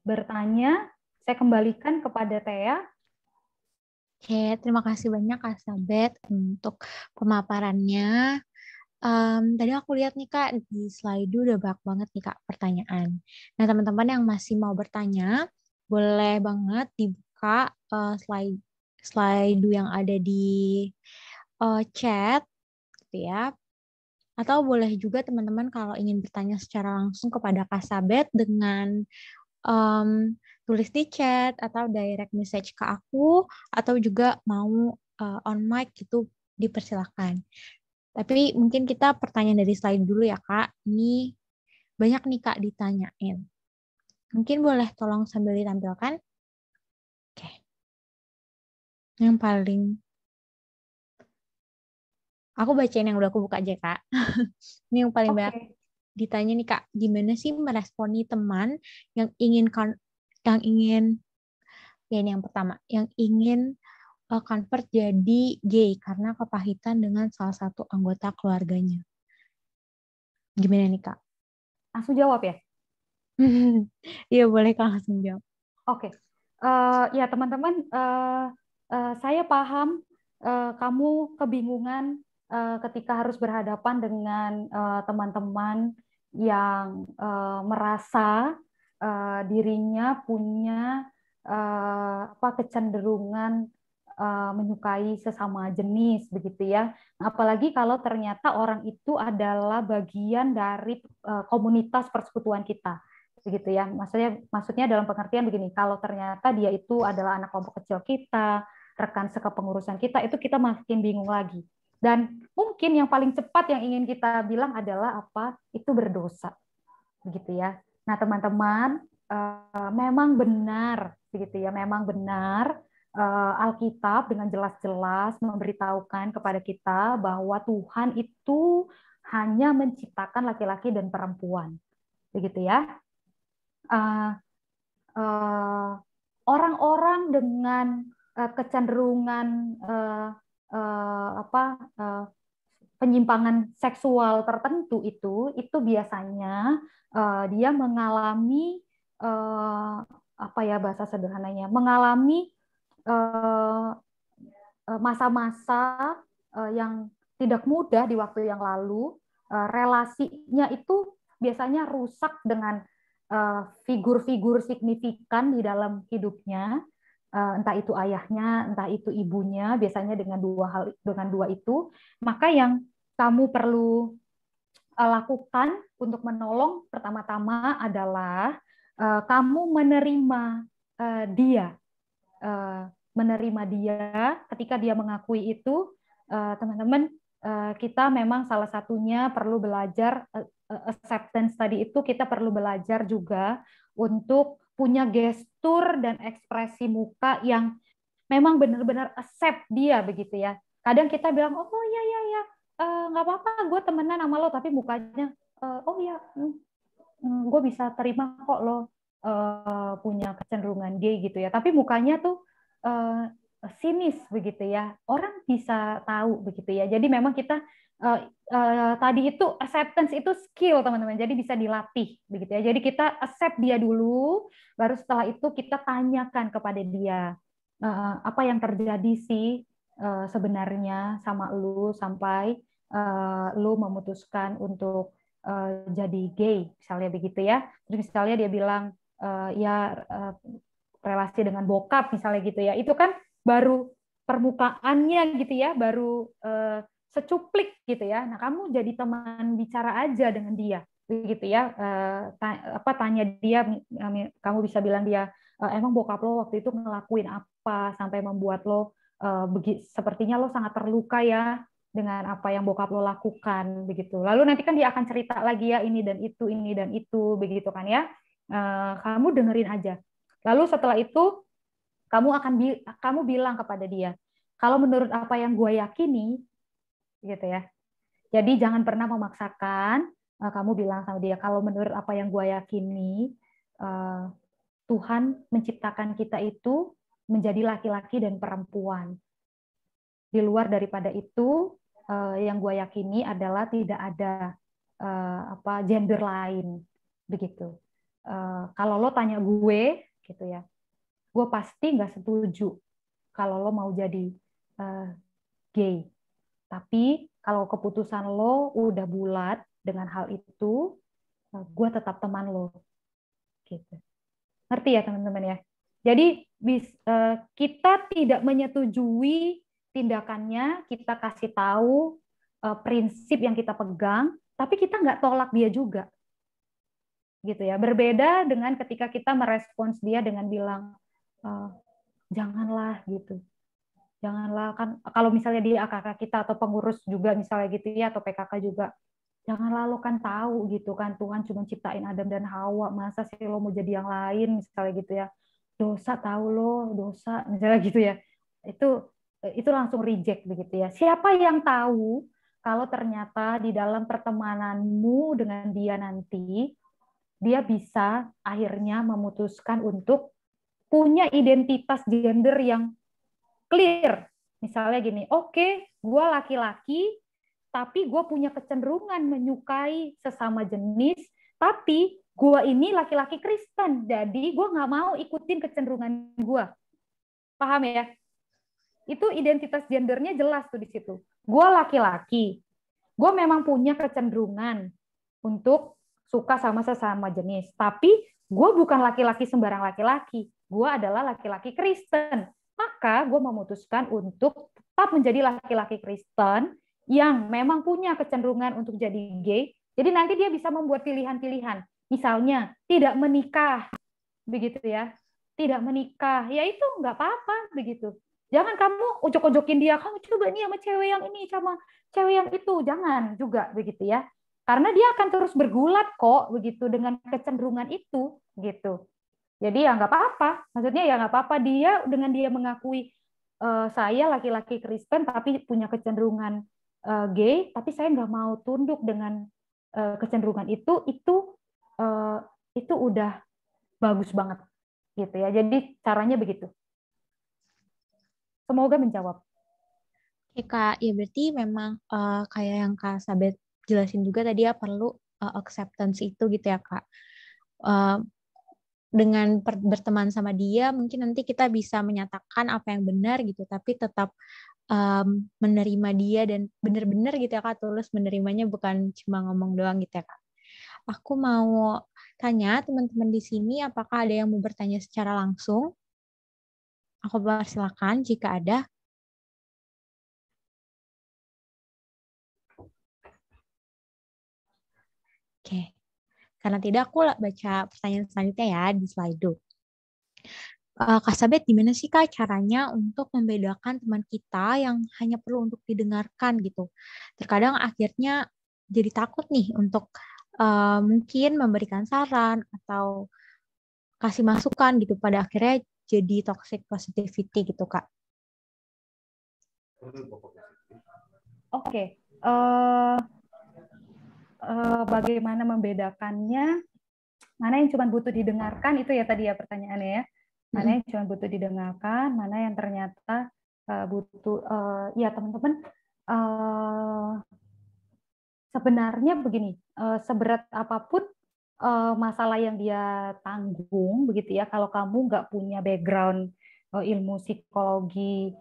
bertanya, saya kembalikan kepada Thea. Oke, terima kasih banyak Kak Sabet untuk pemaparannya. Tadi aku lihat nih Kak, di slide udah banyak banget nih Kak pertanyaan. Nah teman-teman yang masih mau bertanya, boleh banget dibuka slide yang ada di chat, gitu ya. Atau boleh juga teman-teman kalau ingin bertanya secara langsung kepada Kak Sabet dengan tulis di chat atau direct message ke aku, atau juga mau on mic itu dipersilahkan. Tapi mungkin kita pertanyaan dari slide dulu ya Kak. Ini banyak nih Kak ditanyain. Mungkin boleh tolong sambil ditampilkan. Oke. Yang paling aku bacain yang udah aku buka aja Kak. Ini yang paling banyak ditanya nih Kak, gimana sih meresponi teman yang ingin ya ini yang pertama, yang ingin convert jadi gay karena kepahitan dengan salah satu anggota keluarganya. Gimana nih Kak? Langsung jawab ya? Iya boleh Kak langsung jawab. Oke. Ya teman-teman, saya paham kamu kebingungan ketika harus berhadapan dengan teman-teman yang merasa dirinya punya kecenderungan menyukai sesama jenis begitu ya. Apalagi kalau ternyata orang itu adalah bagian dari komunitas persekutuan kita begitu ya. Maksudnya dalam pengertian begini, kalau ternyata dia itu adalah anak kelompok kecil kita, rekan sekepengurusan kita, itu kita makin bingung lagi. Dan mungkin yang paling cepat yang ingin kita bilang adalah apa? Itu berdosa begitu ya. Nah, teman-teman, memang benar begitu ya, memang benar Alkitab dengan jelas-jelas memberitahukan kepada kita bahwa Tuhan itu hanya menciptakan laki-laki dan perempuan, begitu ya. Orang-orang dengan kecenderungan penyimpangan seksual tertentu itu biasanya dia mengalami apa ya bahasa sederhananya, mengalami masa-masa yang tidak mudah di waktu yang lalu, relasinya itu biasanya rusak dengan figur-figur signifikan di dalam hidupnya, entah itu ayahnya, entah itu ibunya, biasanya dengan dua itu. Maka yang kamu perlu lakukan untuk menolong pertama-tama adalah kamu menerima dia ketika dia mengakui itu. Teman-teman, kita memang salah satunya perlu belajar acceptance tadi itu, kita perlu belajar juga untuk punya gestur dan ekspresi muka yang memang benar-benar accept dia begitu ya. Kadang kita bilang, oh ya nggak apa-apa, gue temenan sama lo, tapi mukanya, oh ya, gue bisa terima kok lo punya kecenderungan gay gitu ya. Tapi mukanya tuh sinis begitu ya. Orang bisa tahu begitu ya. Jadi memang kita tadi itu acceptance itu skill teman-teman. Jadi bisa dilatih begitu ya. Jadi kita accept dia dulu, baru setelah itu kita tanyakan kepada dia apa yang terjadi sih sebenarnya sama lu sampai lu memutuskan untuk jadi gay, misalnya begitu ya. Terus misalnya dia bilang relasi dengan bokap misalnya gitu ya. Itu kan baru permukaannya gitu ya, baru secuplik gitu ya. Nah, kamu jadi teman bicara aja dengan dia begitu ya. Tanya dia, kamu bisa bilang dia, emang bokap lo waktu itu ngelakuin apa sampai membuat lo sepertinya lo sangat terluka ya dengan apa yang bokap lo lakukan begitu. Lalu nanti kan dia akan cerita lagi ya ini dan itu begitu kan ya. Kamu dengerin aja. Lalu setelah itu kamu bilang kepada dia, kalau menurut apa yang gue yakini gitu ya. Jadi jangan pernah memaksakan. Kamu bilang sama dia, kalau menurut apa yang gue yakini, Tuhan menciptakan kita itu menjadi laki-laki dan perempuan. Di luar daripada itu, yang gue yakini adalah tidak ada gender lain begitu. Kalau lo tanya gue gitu ya, gue pasti nggak setuju kalau lo mau jadi gay. Tapi kalau keputusan lo udah bulat dengan hal itu, gue tetap teman lo. Gitu. Ngerti ya teman-teman ya? Jadi kita tidak menyetujui tindakannya, kita kasih tahu prinsip yang kita pegang, tapi kita nggak tolak dia juga, gitu ya. Berbeda dengan ketika kita merespons dia dengan bilang janganlah gitu, janganlah, kan kalau misalnya dia AKK kita atau pengurus juga misalnya gitu ya, atau PKK juga, janganlah lo kan tahu gitu kan Tuhan cuma ciptain Adam dan Hawa, masa sih lo mau jadi yang lain misalnya gitu ya, dosa tahu lo, dosa misalnya gitu ya. Itu langsung reject begitu ya. Siapa yang tahu kalau ternyata di dalam pertemananmu dengan dia nanti dia bisa akhirnya memutuskan untuk punya identitas gender yang clear. Misalnya gini, oke, gue laki-laki, tapi gue punya kecenderungan menyukai sesama jenis, tapi gue ini laki-laki Kristen, jadi gue nggak mau ikutin kecenderungan gue. Paham ya? Itu identitas gendernya jelas tuh di situ. Gue laki-laki, gue memang punya kecenderungan untuk suka sama sesama jenis, tapi gue bukan laki-laki sembarang laki-laki. Gue adalah laki-laki Kristen. maka gue memutuskan untuk tetap menjadi laki-laki Kristen yang memang punya kecenderungan untuk jadi gay. Jadi nanti dia bisa membuat pilihan-pilihan. Misalnya tidak menikah, begitu ya. Tidak menikah, ya itu nggak apa-apa begitu. Jangan kamu ojok-ojokin dia, kamu coba nih sama cewek yang ini, sama cewek yang itu. Jangan juga begitu ya. Karena dia akan terus bergulat kok begitu dengan kecenderungan itu gitu. Jadi ya nggak apa-apa. Maksudnya ya nggak apa-apa dia dengan dia mengakui saya laki-laki Kristen tapi punya kecenderungan gay, tapi saya nggak mau tunduk dengan kecenderungan itu udah bagus banget gitu ya. Jadi caranya begitu. Semoga menjawab. Oke Kak, ya berarti memang kayak yang Kak Sabet jelasin juga tadi ya perlu acceptance itu gitu ya Kak. Dengan berteman sama dia mungkin nanti kita bisa menyatakan apa yang benar gitu, tapi tetap menerima dia dan benar-benar gitu ya Kak, tulus menerimanya, bukan cuma ngomong doang gitu ya Kak. Aku mau tanya teman-teman di sini apakah ada yang mau bertanya secara langsung? Aku persilakan jika ada. Oke. Karena tidak, aku baca pertanyaan selanjutnya ya di Slido. Kak Sabet, gimana sih Kak caranya untuk membedakan teman kita yang hanya perlu untuk didengarkan gitu? Terkadang akhirnya jadi takut nih untuk mungkin memberikan saran atau kasih masukan gitu, pada akhirnya jadi toxic positivity gitu Kak. Oke. Bagaimana membedakannya? Mana yang cuma butuh didengarkan, itu ya tadi ya pertanyaannya ya. Mana yang cuma butuh didengarkan, mana yang ternyata butuh, ya teman-teman, sebenarnya begini, seberat apapun masalah yang dia tanggung, begitu ya, kalau kamu nggak punya background ilmu psikologi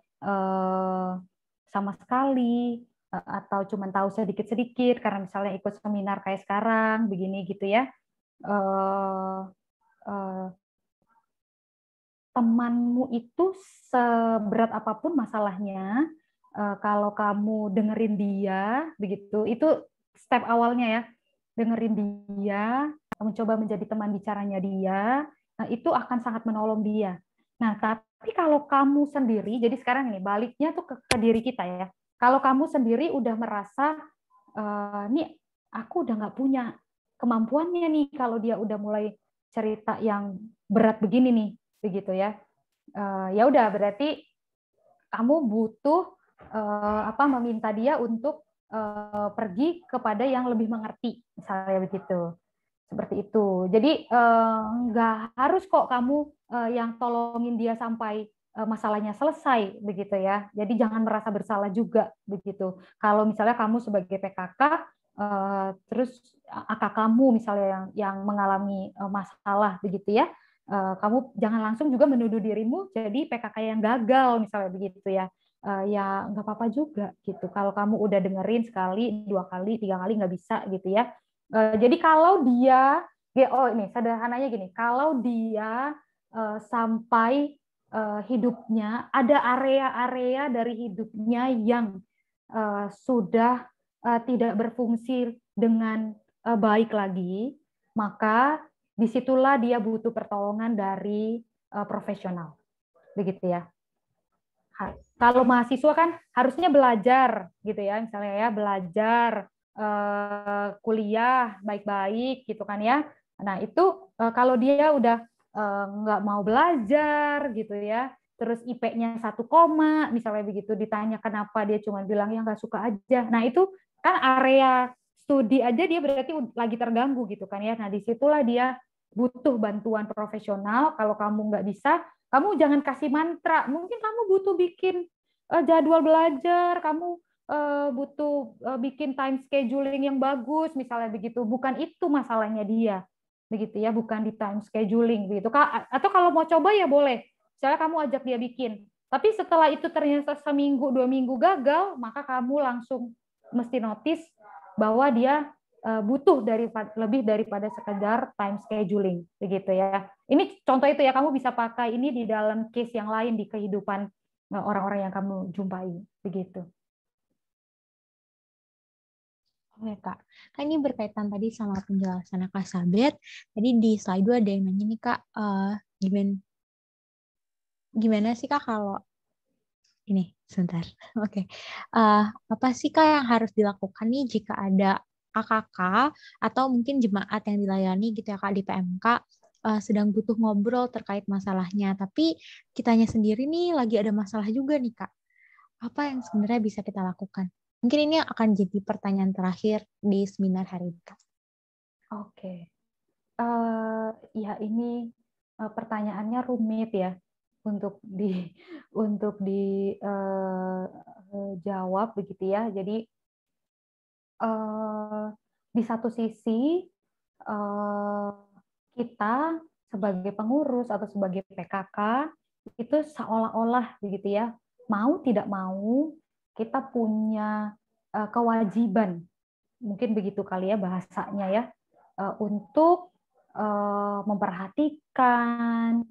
sama sekali, atau cuma tahu sedikit-sedikit, karena misalnya ikut seminar kayak sekarang, begini gitu ya, temanmu itu seberat apapun masalahnya, kalau kamu dengerin dia, begitu, itu step awalnya ya, dengerin dia, mencoba menjadi teman bicaranya dia, nah itu akan sangat menolong dia. Nah, tapi kalau kamu sendiri, jadi sekarang ini baliknya tuh ke diri kita ya. Kalau kamu sendiri udah merasa, nih aku udah nggak punya kemampuannya nih, kalau dia udah mulai cerita yang berat begini nih, begitu ya. Ya udah berarti kamu butuh meminta dia untuk pergi kepada yang lebih mengerti, misalnya begitu. Seperti itu. Jadi nggak harus kok kamu yang tolongin dia sampai masalahnya selesai begitu ya. Jadi jangan merasa bersalah juga begitu. Kalau misalnya kamu sebagai PKK terus kakak kamu misalnya yang mengalami masalah begitu ya, kamu jangan langsung juga menuduh dirimu jadi PKK yang gagal misalnya begitu ya. Ya nggak apa-apa juga gitu. Kalau kamu udah dengerin sekali, 2 kali, 3 kali nggak bisa gitu ya. Jadi kalau dia, ini sederhananya gini, kalau dia sampai hidupnya ada area-area dari hidupnya yang sudah tidak berfungsi dengan baik lagi, maka disitulah dia butuh pertolongan dari profesional, begitu ya. Kalau mahasiswa kan harusnya belajar, gitu ya, misalnya ya belajar kuliah baik-baik, gitu kan ya. Nah itu kalau dia udah nggak mau belajar, gitu ya, terus IP-nya 1, misalnya begitu, ditanya kenapa dia cuma bilang ya nggak suka aja. Nah itu kan area studi aja dia berarti lagi terganggu gitu kan ya. Nah disitulah dia butuh bantuan profesional. Kalau kamu nggak bisa, kamu jangan kasih mantra. Mungkin kamu butuh bikin jadwal belajar, kamu butuh bikin time scheduling yang bagus, misalnya begitu. Bukan itu masalahnya dia, begitu ya. Bukan di time scheduling, begitu. Atau kalau mau coba ya boleh. Misalnya kamu ajak dia bikin. Tapi setelah itu ternyata seminggu, 2 minggu gagal, maka kamu langsung mesti notice bahwa dia butuh lebih daripada sekedar time scheduling, begitu ya. Ini contoh itu ya, kamu bisa pakai ini di dalam case yang lain di kehidupan orang-orang yang kamu jumpai, begitu. Oke Kak, kan ini berkaitan tadi sama penjelasan Kak Sabet. Tadi di slide 2 ada yang nanya nih Kak, gimana sih Kak kalau ini sebentar. Oke. Apa sih Kak yang harus dilakukan nih jika ada AKK atau mungkin jemaat yang dilayani gitu ya Kak di PMK sedang butuh ngobrol terkait masalahnya, tapi kitanya sendiri nih lagi ada masalah juga nih Kak. Apa yang sebenarnya bisa kita lakukan? Mungkin ini akan jadi pertanyaan terakhir di seminar hari ini Kak. Oke. Ya ini pertanyaannya rumit ya untuk dijawab begitu ya. Jadi di satu sisi kita sebagai pengurus atau sebagai PKK itu seolah-olah begitu ya, mau tidak mau kita punya kewajiban, mungkin begitu kali ya bahasanya ya, untuk memperhatikan,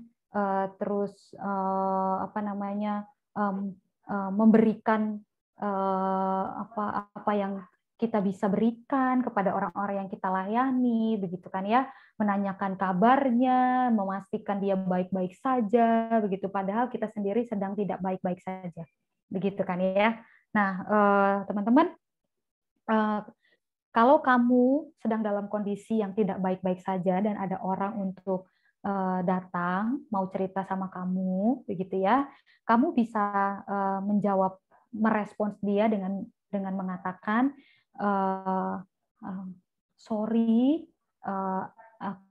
terus memberikan apa yang kita bisa berikan kepada orang-orang yang kita layani, begitu kan ya, menanyakan kabarnya, memastikan dia baik-baik saja, begitu. Padahal kita sendiri sedang tidak baik-baik saja, begitu kan ya. Nah, teman-teman, kalau kamu sedang dalam kondisi yang tidak baik-baik saja dan ada orang untuk datang mau cerita sama kamu, begitu ya, kamu bisa menjawab, merespons dia dengan mengatakan, sorry,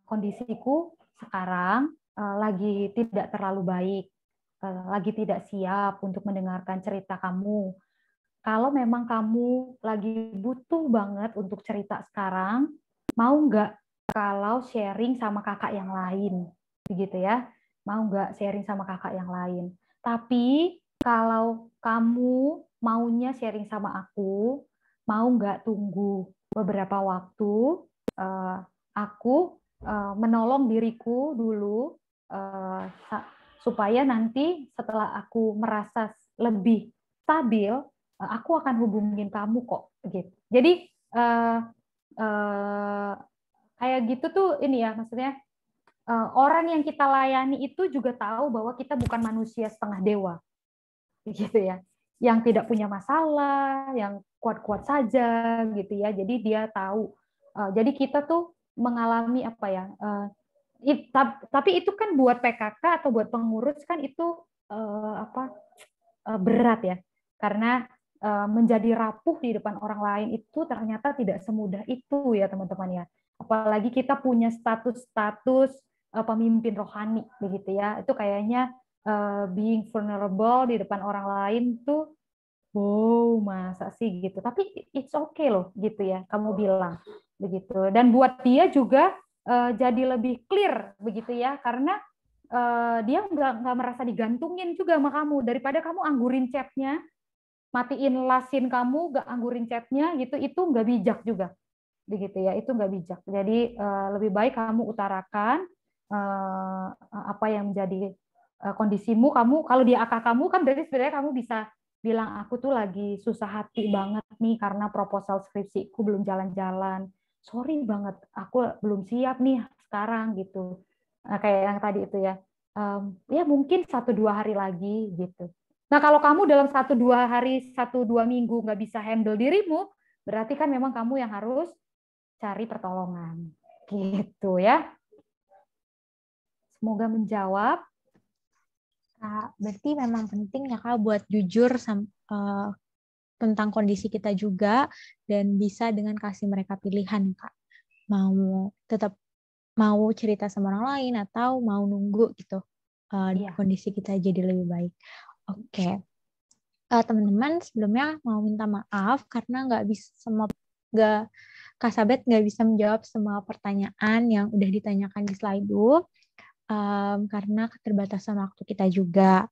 kondisiku sekarang lagi tidak terlalu baik, lagi tidak siap untuk mendengarkan cerita kamu. Kalau memang kamu lagi butuh banget untuk cerita sekarang, mau nggak kalau sharing sama kakak yang lain, begitu ya? Mau nggak sharing sama kakak yang lain? Tapi kalau kamu maunya sharing sama aku, mau nggak tunggu beberapa waktu, aku menolong diriku dulu, supaya nanti setelah aku merasa lebih stabil, aku akan hubungin kamu kok, gitu. Jadi kayak gitu tuh ini ya, maksudnya orang yang kita layani itu juga tahu bahwa kita bukan manusia setengah dewa, gitu ya, yang tidak punya masalah, yang kuat-kuat saja, gitu ya. Jadi dia tahu. Jadi kita tuh mengalami apa ya? Tapi itu kan buat PKK atau buat pengurus kan itu berat ya, karena menjadi rapuh di depan orang lain itu ternyata tidak semudah itu ya teman-teman ya. Apalagi kita punya status-status pemimpin rohani begitu ya. Itu kayaknya being vulnerable di depan orang lain tuh, wow, masa sih gitu. Tapi it's okay loh gitu ya, kamu bilang begitu. Dan buat dia juga jadi lebih clear begitu ya, karena dia nggak merasa digantungin juga sama kamu, daripada kamu anggurin chatnya, matiin lasin kamu, nggak anggurin chatnya gitu, itu nggak bijak juga begitu ya, itu nggak bijak. Jadi lebih baik kamu utarakan apa yang menjadi kondisimu. Kamu kalau di AK kamu kan berarti sebenarnya kamu bisa bilang, aku tuh lagi susah hati banget nih karena proposal skripsiku belum jalan-jalan, sorry banget aku belum siap nih sekarang gitu. Kayak yang tadi itu ya, ya mungkin 1-2 hari lagi gitu. Nah kalau kamu dalam 1-2 hari, 1-2 minggu nggak bisa handle dirimu, berarti kan memang kamu yang harus cari pertolongan gitu ya. Semoga menjawab. Kak, berarti memang penting ya Kak buat jujur tentang kondisi kita juga dan bisa dengan kasih mereka pilihan Kak. Tetap mau cerita sama orang lain atau mau nunggu gitu kondisi kita jadi lebih baik. Oke. Teman-teman sebelumnya mau minta maaf karena Kak Sabet nggak bisa menjawab semua pertanyaan yang udah ditanyakan di slide karena keterbatasan waktu kita juga.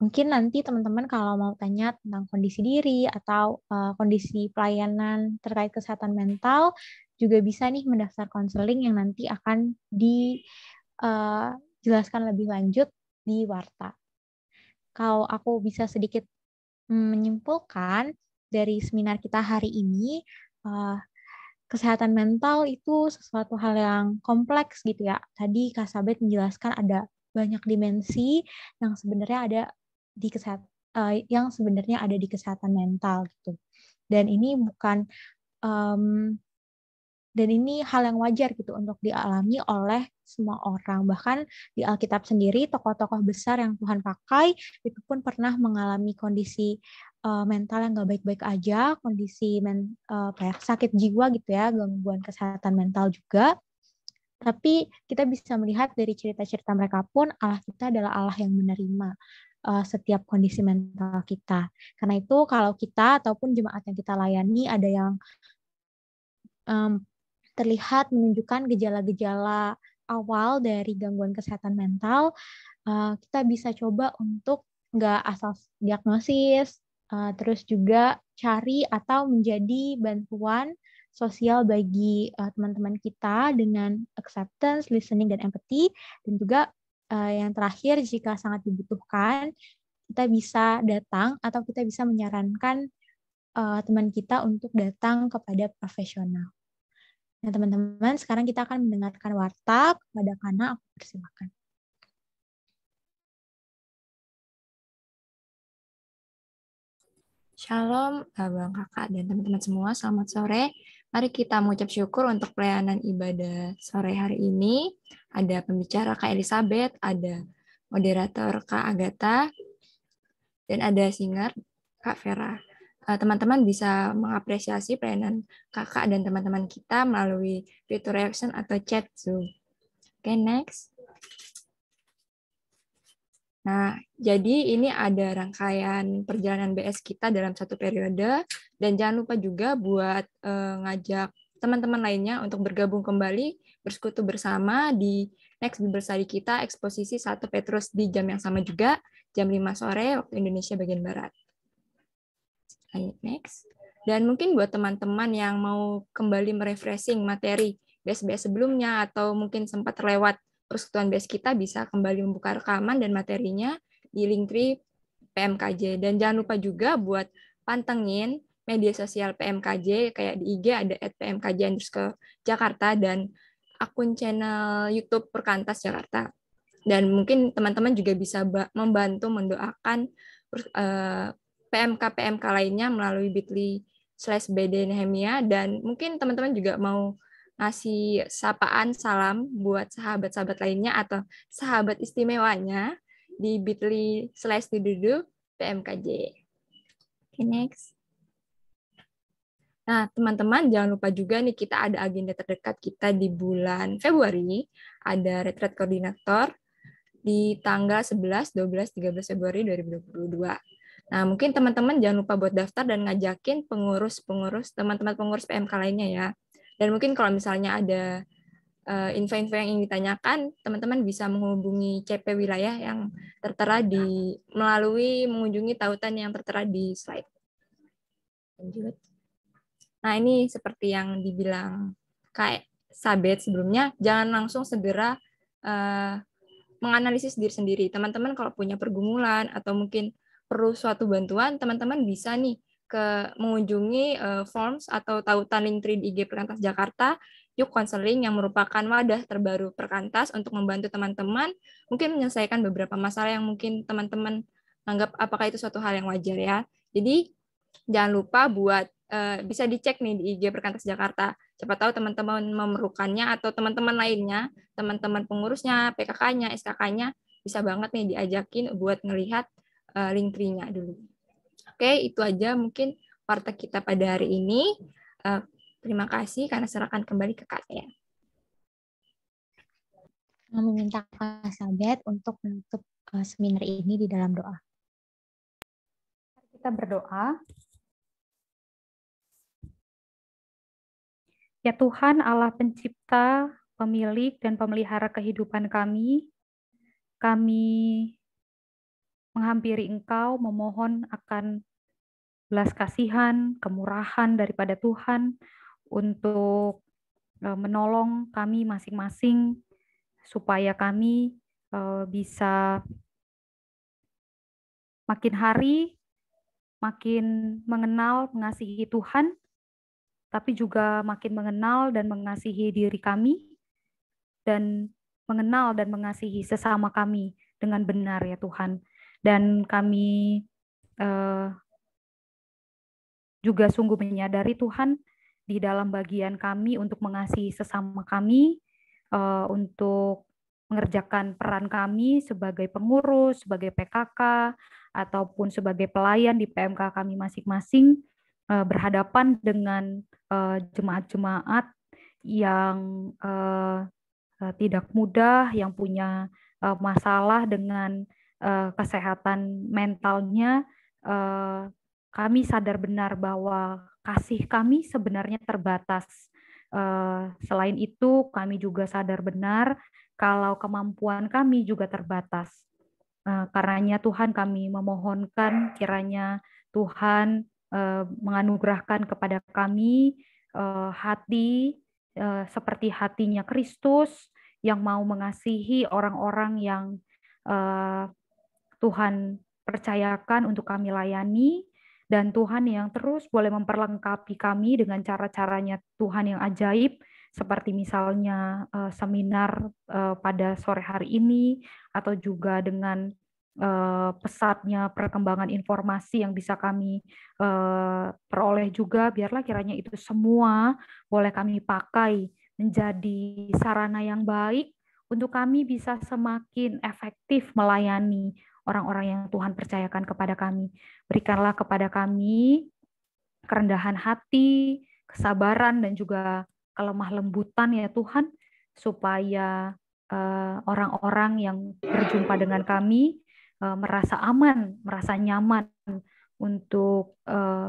Mungkin nanti teman-teman kalau mau tanya tentang kondisi diri atau kondisi pelayanan terkait kesehatan mental, juga bisa nih mendaftar konseling yang nanti akan dijelaskan lebih lanjut di Warta. Kalau aku bisa sedikit menyimpulkan dari seminar kita hari ini, kesehatan mental itu sesuatu hal yang kompleks gitu ya. Tadi Kak Sabet menjelaskan ada banyak dimensi yang sebenarnya ada di kesehatan mental gitu. Dan ini bukan dan ini hal yang wajar gitu untuk dialami oleh semua orang. Bahkan di Alkitab sendiri, tokoh-tokoh besar yang Tuhan pakai itu pun pernah mengalami kondisi mental yang gak baik-baik aja, kondisi sakit jiwa gitu ya, gangguan kesehatan mental juga. Tapi kita bisa melihat dari cerita-cerita mereka pun Allah kita adalah Allah yang menerima setiap kondisi mental kita. Karena itu kalau kita ataupun jemaat yang kita layani ada yang terlihat menunjukkan gejala-gejala awal dari gangguan kesehatan mental, kita bisa coba untuk nggak asal diagnosis, terus juga cari atau menjadi bantuan sosial bagi teman-teman kita dengan acceptance, listening, dan empathy. Dan juga yang terakhir, jika sangat dibutuhkan, kita bisa datang atau kita bisa menyarankan teman kita untuk datang kepada profesional. Nah, teman-teman, sekarang kita akan mendengarkan warta kepada Kana. Aku persilakan. Shalom, Abang Kakak dan teman-teman semua. Selamat sore. Mari kita mengucap syukur untuk pelayanan ibadah sore hari ini. Ada pembicara Kak Elizabeth, ada moderator Kak Agatha, dan ada singer Kak Vera. Teman-teman bisa mengapresiasi pelayanan kakak dan teman-teman kita melalui fitur reaction atau chat Zoom. Oke, next. Nah, jadi ini ada rangkaian perjalanan BS kita dalam satu periode, dan jangan lupa juga buat ngajak teman-teman lainnya untuk bergabung kembali, bersekutu bersama di next Bible Study kita, eksposisi 1 Petrus di jam yang sama juga, jam 5 sore waktu Indonesia bagian Barat. Next. Dan mungkin buat teman-teman yang mau kembali merefreshing materi BS-BS sebelumnya, atau mungkin sempat terlewat persekutuan BS kita, bisa kembali membuka rekaman dan materinya di Linktree PMKJ. Dan jangan lupa juga buat pantengin media sosial PMKJ, kayak di IG ada @PMKJ_Jakarta dan akun channel YouTube Perkantas Jakarta. Dan mungkin teman-teman juga bisa membantu mendoakan PMK lainnya melalui bit.ly/BD Nehemia. Dan mungkin teman-teman juga mau ngasih sapaan salam buat sahabat-sahabat lainnya atau sahabat istimewanya di bit.ly/PMKJ. Oke, next. Nah, teman-teman jangan lupa juga nih, kita ada agenda terdekat kita di bulan Februari, ada retreat koordinator di tanggal 11, 12, 13 Februari 2022. Nah, mungkin teman-teman jangan lupa buat daftar dan ngajakin teman-teman pengurus PMK lainnya ya. Dan mungkin kalau misalnya ada info-info yang ingin ditanyakan, teman-teman bisa menghubungi CP wilayah yang tertera melalui mengunjungi tautan yang tertera di slide. Lanjut. Nah, ini seperti yang dibilang Kak Sabet sebelumnya, jangan langsung segera menganalisis diri sendiri. Teman-teman kalau punya pergumulan atau mungkin perlu suatu bantuan, teman-teman bisa nih mengunjungi forms atau tautan Linktree di IG Perkantas Jakarta, Yuk Konseling, yang merupakan wadah terbaru Perkantas untuk membantu teman-teman mungkin menyelesaikan beberapa masalah yang mungkin teman-teman anggap apakah itu suatu hal yang wajar ya. Jadi jangan lupa buat bisa dicek nih di IG Perkantas Jakarta. Siapa tahu teman-teman memerlukannya atau teman-teman lainnya, teman-teman pengurusnya, PKK-nya, SKK-nya, bisa banget nih diajakin buat ngelihat Linktree-nya dulu. Oke, itu aja mungkin warta kita pada hari ini. Terima kasih, karena serahkan kembali ke Kak Tia. Meminta Kak Sabet untuk menutup seminar ini di dalam doa. Kita berdoa. Ya Tuhan, Allah pencipta, pemilik dan pemelihara kehidupan kami menghampiri Engkau, memohon akan belas kasihan, kemurahan daripada Tuhan untuk menolong kami masing-masing supaya kami bisa makin hari makin mengenal, mengasihi Tuhan, tapi juga makin mengenal dan mengasihi diri kami, dan mengenal dan mengasihi sesama kami dengan benar ya Tuhan. Dan kami juga sungguh menyadari Tuhan di dalam bagian kami untuk mengasihi sesama kami, untuk mengerjakan peran kami sebagai pengurus, sebagai PKK, ataupun sebagai pelayan di PMK kami masing-masing, berhadapan dengan jemaat-jemaat yang tidak mudah, yang punya masalah dengan kesehatan mentalnya. Kami sadar benar bahwa kasih kami sebenarnya terbatas. Selain itu, kami juga sadar benar kalau kemampuan kami juga terbatas. Karenanya Tuhan, kami memohonkan kiranya Tuhan menganugerahkan kepada kami hati seperti hatinya Kristus yang mau mengasihi orang-orang yang Tuhan percayakan untuk kami layani, dan Tuhan yang terus boleh memperlengkapi kami dengan cara-caranya Tuhan yang ajaib, seperti misalnya seminar pada sore hari ini, atau juga dengan pesatnya perkembangan informasi yang bisa kami peroleh juga. Biarlah kiranya itu semua boleh kami pakai menjadi sarana yang baik untuk kami bisa semakin efektif melayani orang-orang yang Tuhan percayakan kepada kami. Berikanlah kepada kami kerendahan hati, kesabaran, dan juga kelemah lembutan ya Tuhan, supaya orang-orang yang berjumpa dengan kami merasa aman, merasa nyaman untuk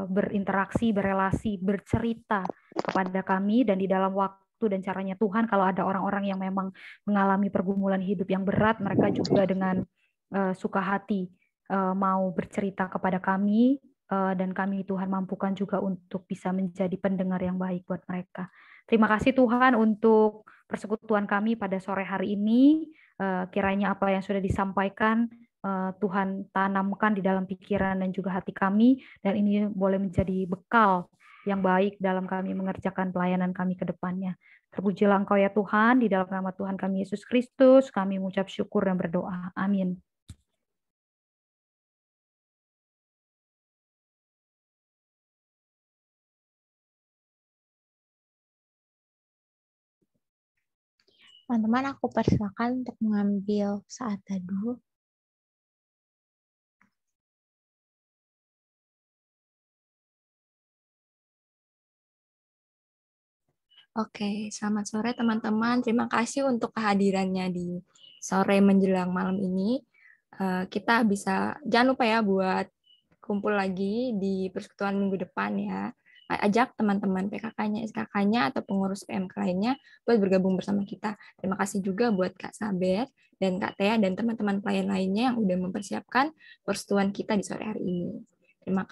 berinteraksi, berelasi, bercerita kepada kami, dan di dalam waktu dan caranya Tuhan, kalau ada orang-orang yang memang mengalami pergumulan hidup yang berat, mereka juga dengan suka hati mau bercerita kepada kami, dan kami Tuhan mampukan juga untuk bisa menjadi pendengar yang baik buat mereka. Terima kasih Tuhan untuk persekutuan kami pada sore hari ini. Kiranya apa yang sudah disampaikan Tuhan tanamkan di dalam pikiran dan juga hati kami, dan ini boleh menjadi bekal yang baik dalam kami mengerjakan pelayanan kami ke depannya. Terpujilah Engkau ya Tuhan, di dalam nama Tuhan kami Yesus Kristus, kami mengucap syukur dan berdoa. Amin. Teman-teman, aku persilakan untuk mengambil saat teduh. Oke, selamat sore teman-teman. Terima kasih untuk kehadirannya di sore menjelang malam ini. Kita bisa, jangan lupa ya buat kumpul lagi di persekutuan minggu depan ya. Ajak teman-teman PKK-nya, SKK-nya, atau pengurus PMK lainnya buat bergabung bersama kita. Terima kasih juga buat Kak Sabet dan Kak Tea dan teman-teman pelayan lainnya yang udah mempersiapkan persekutuan kita di sore hari ini. Terima kasih.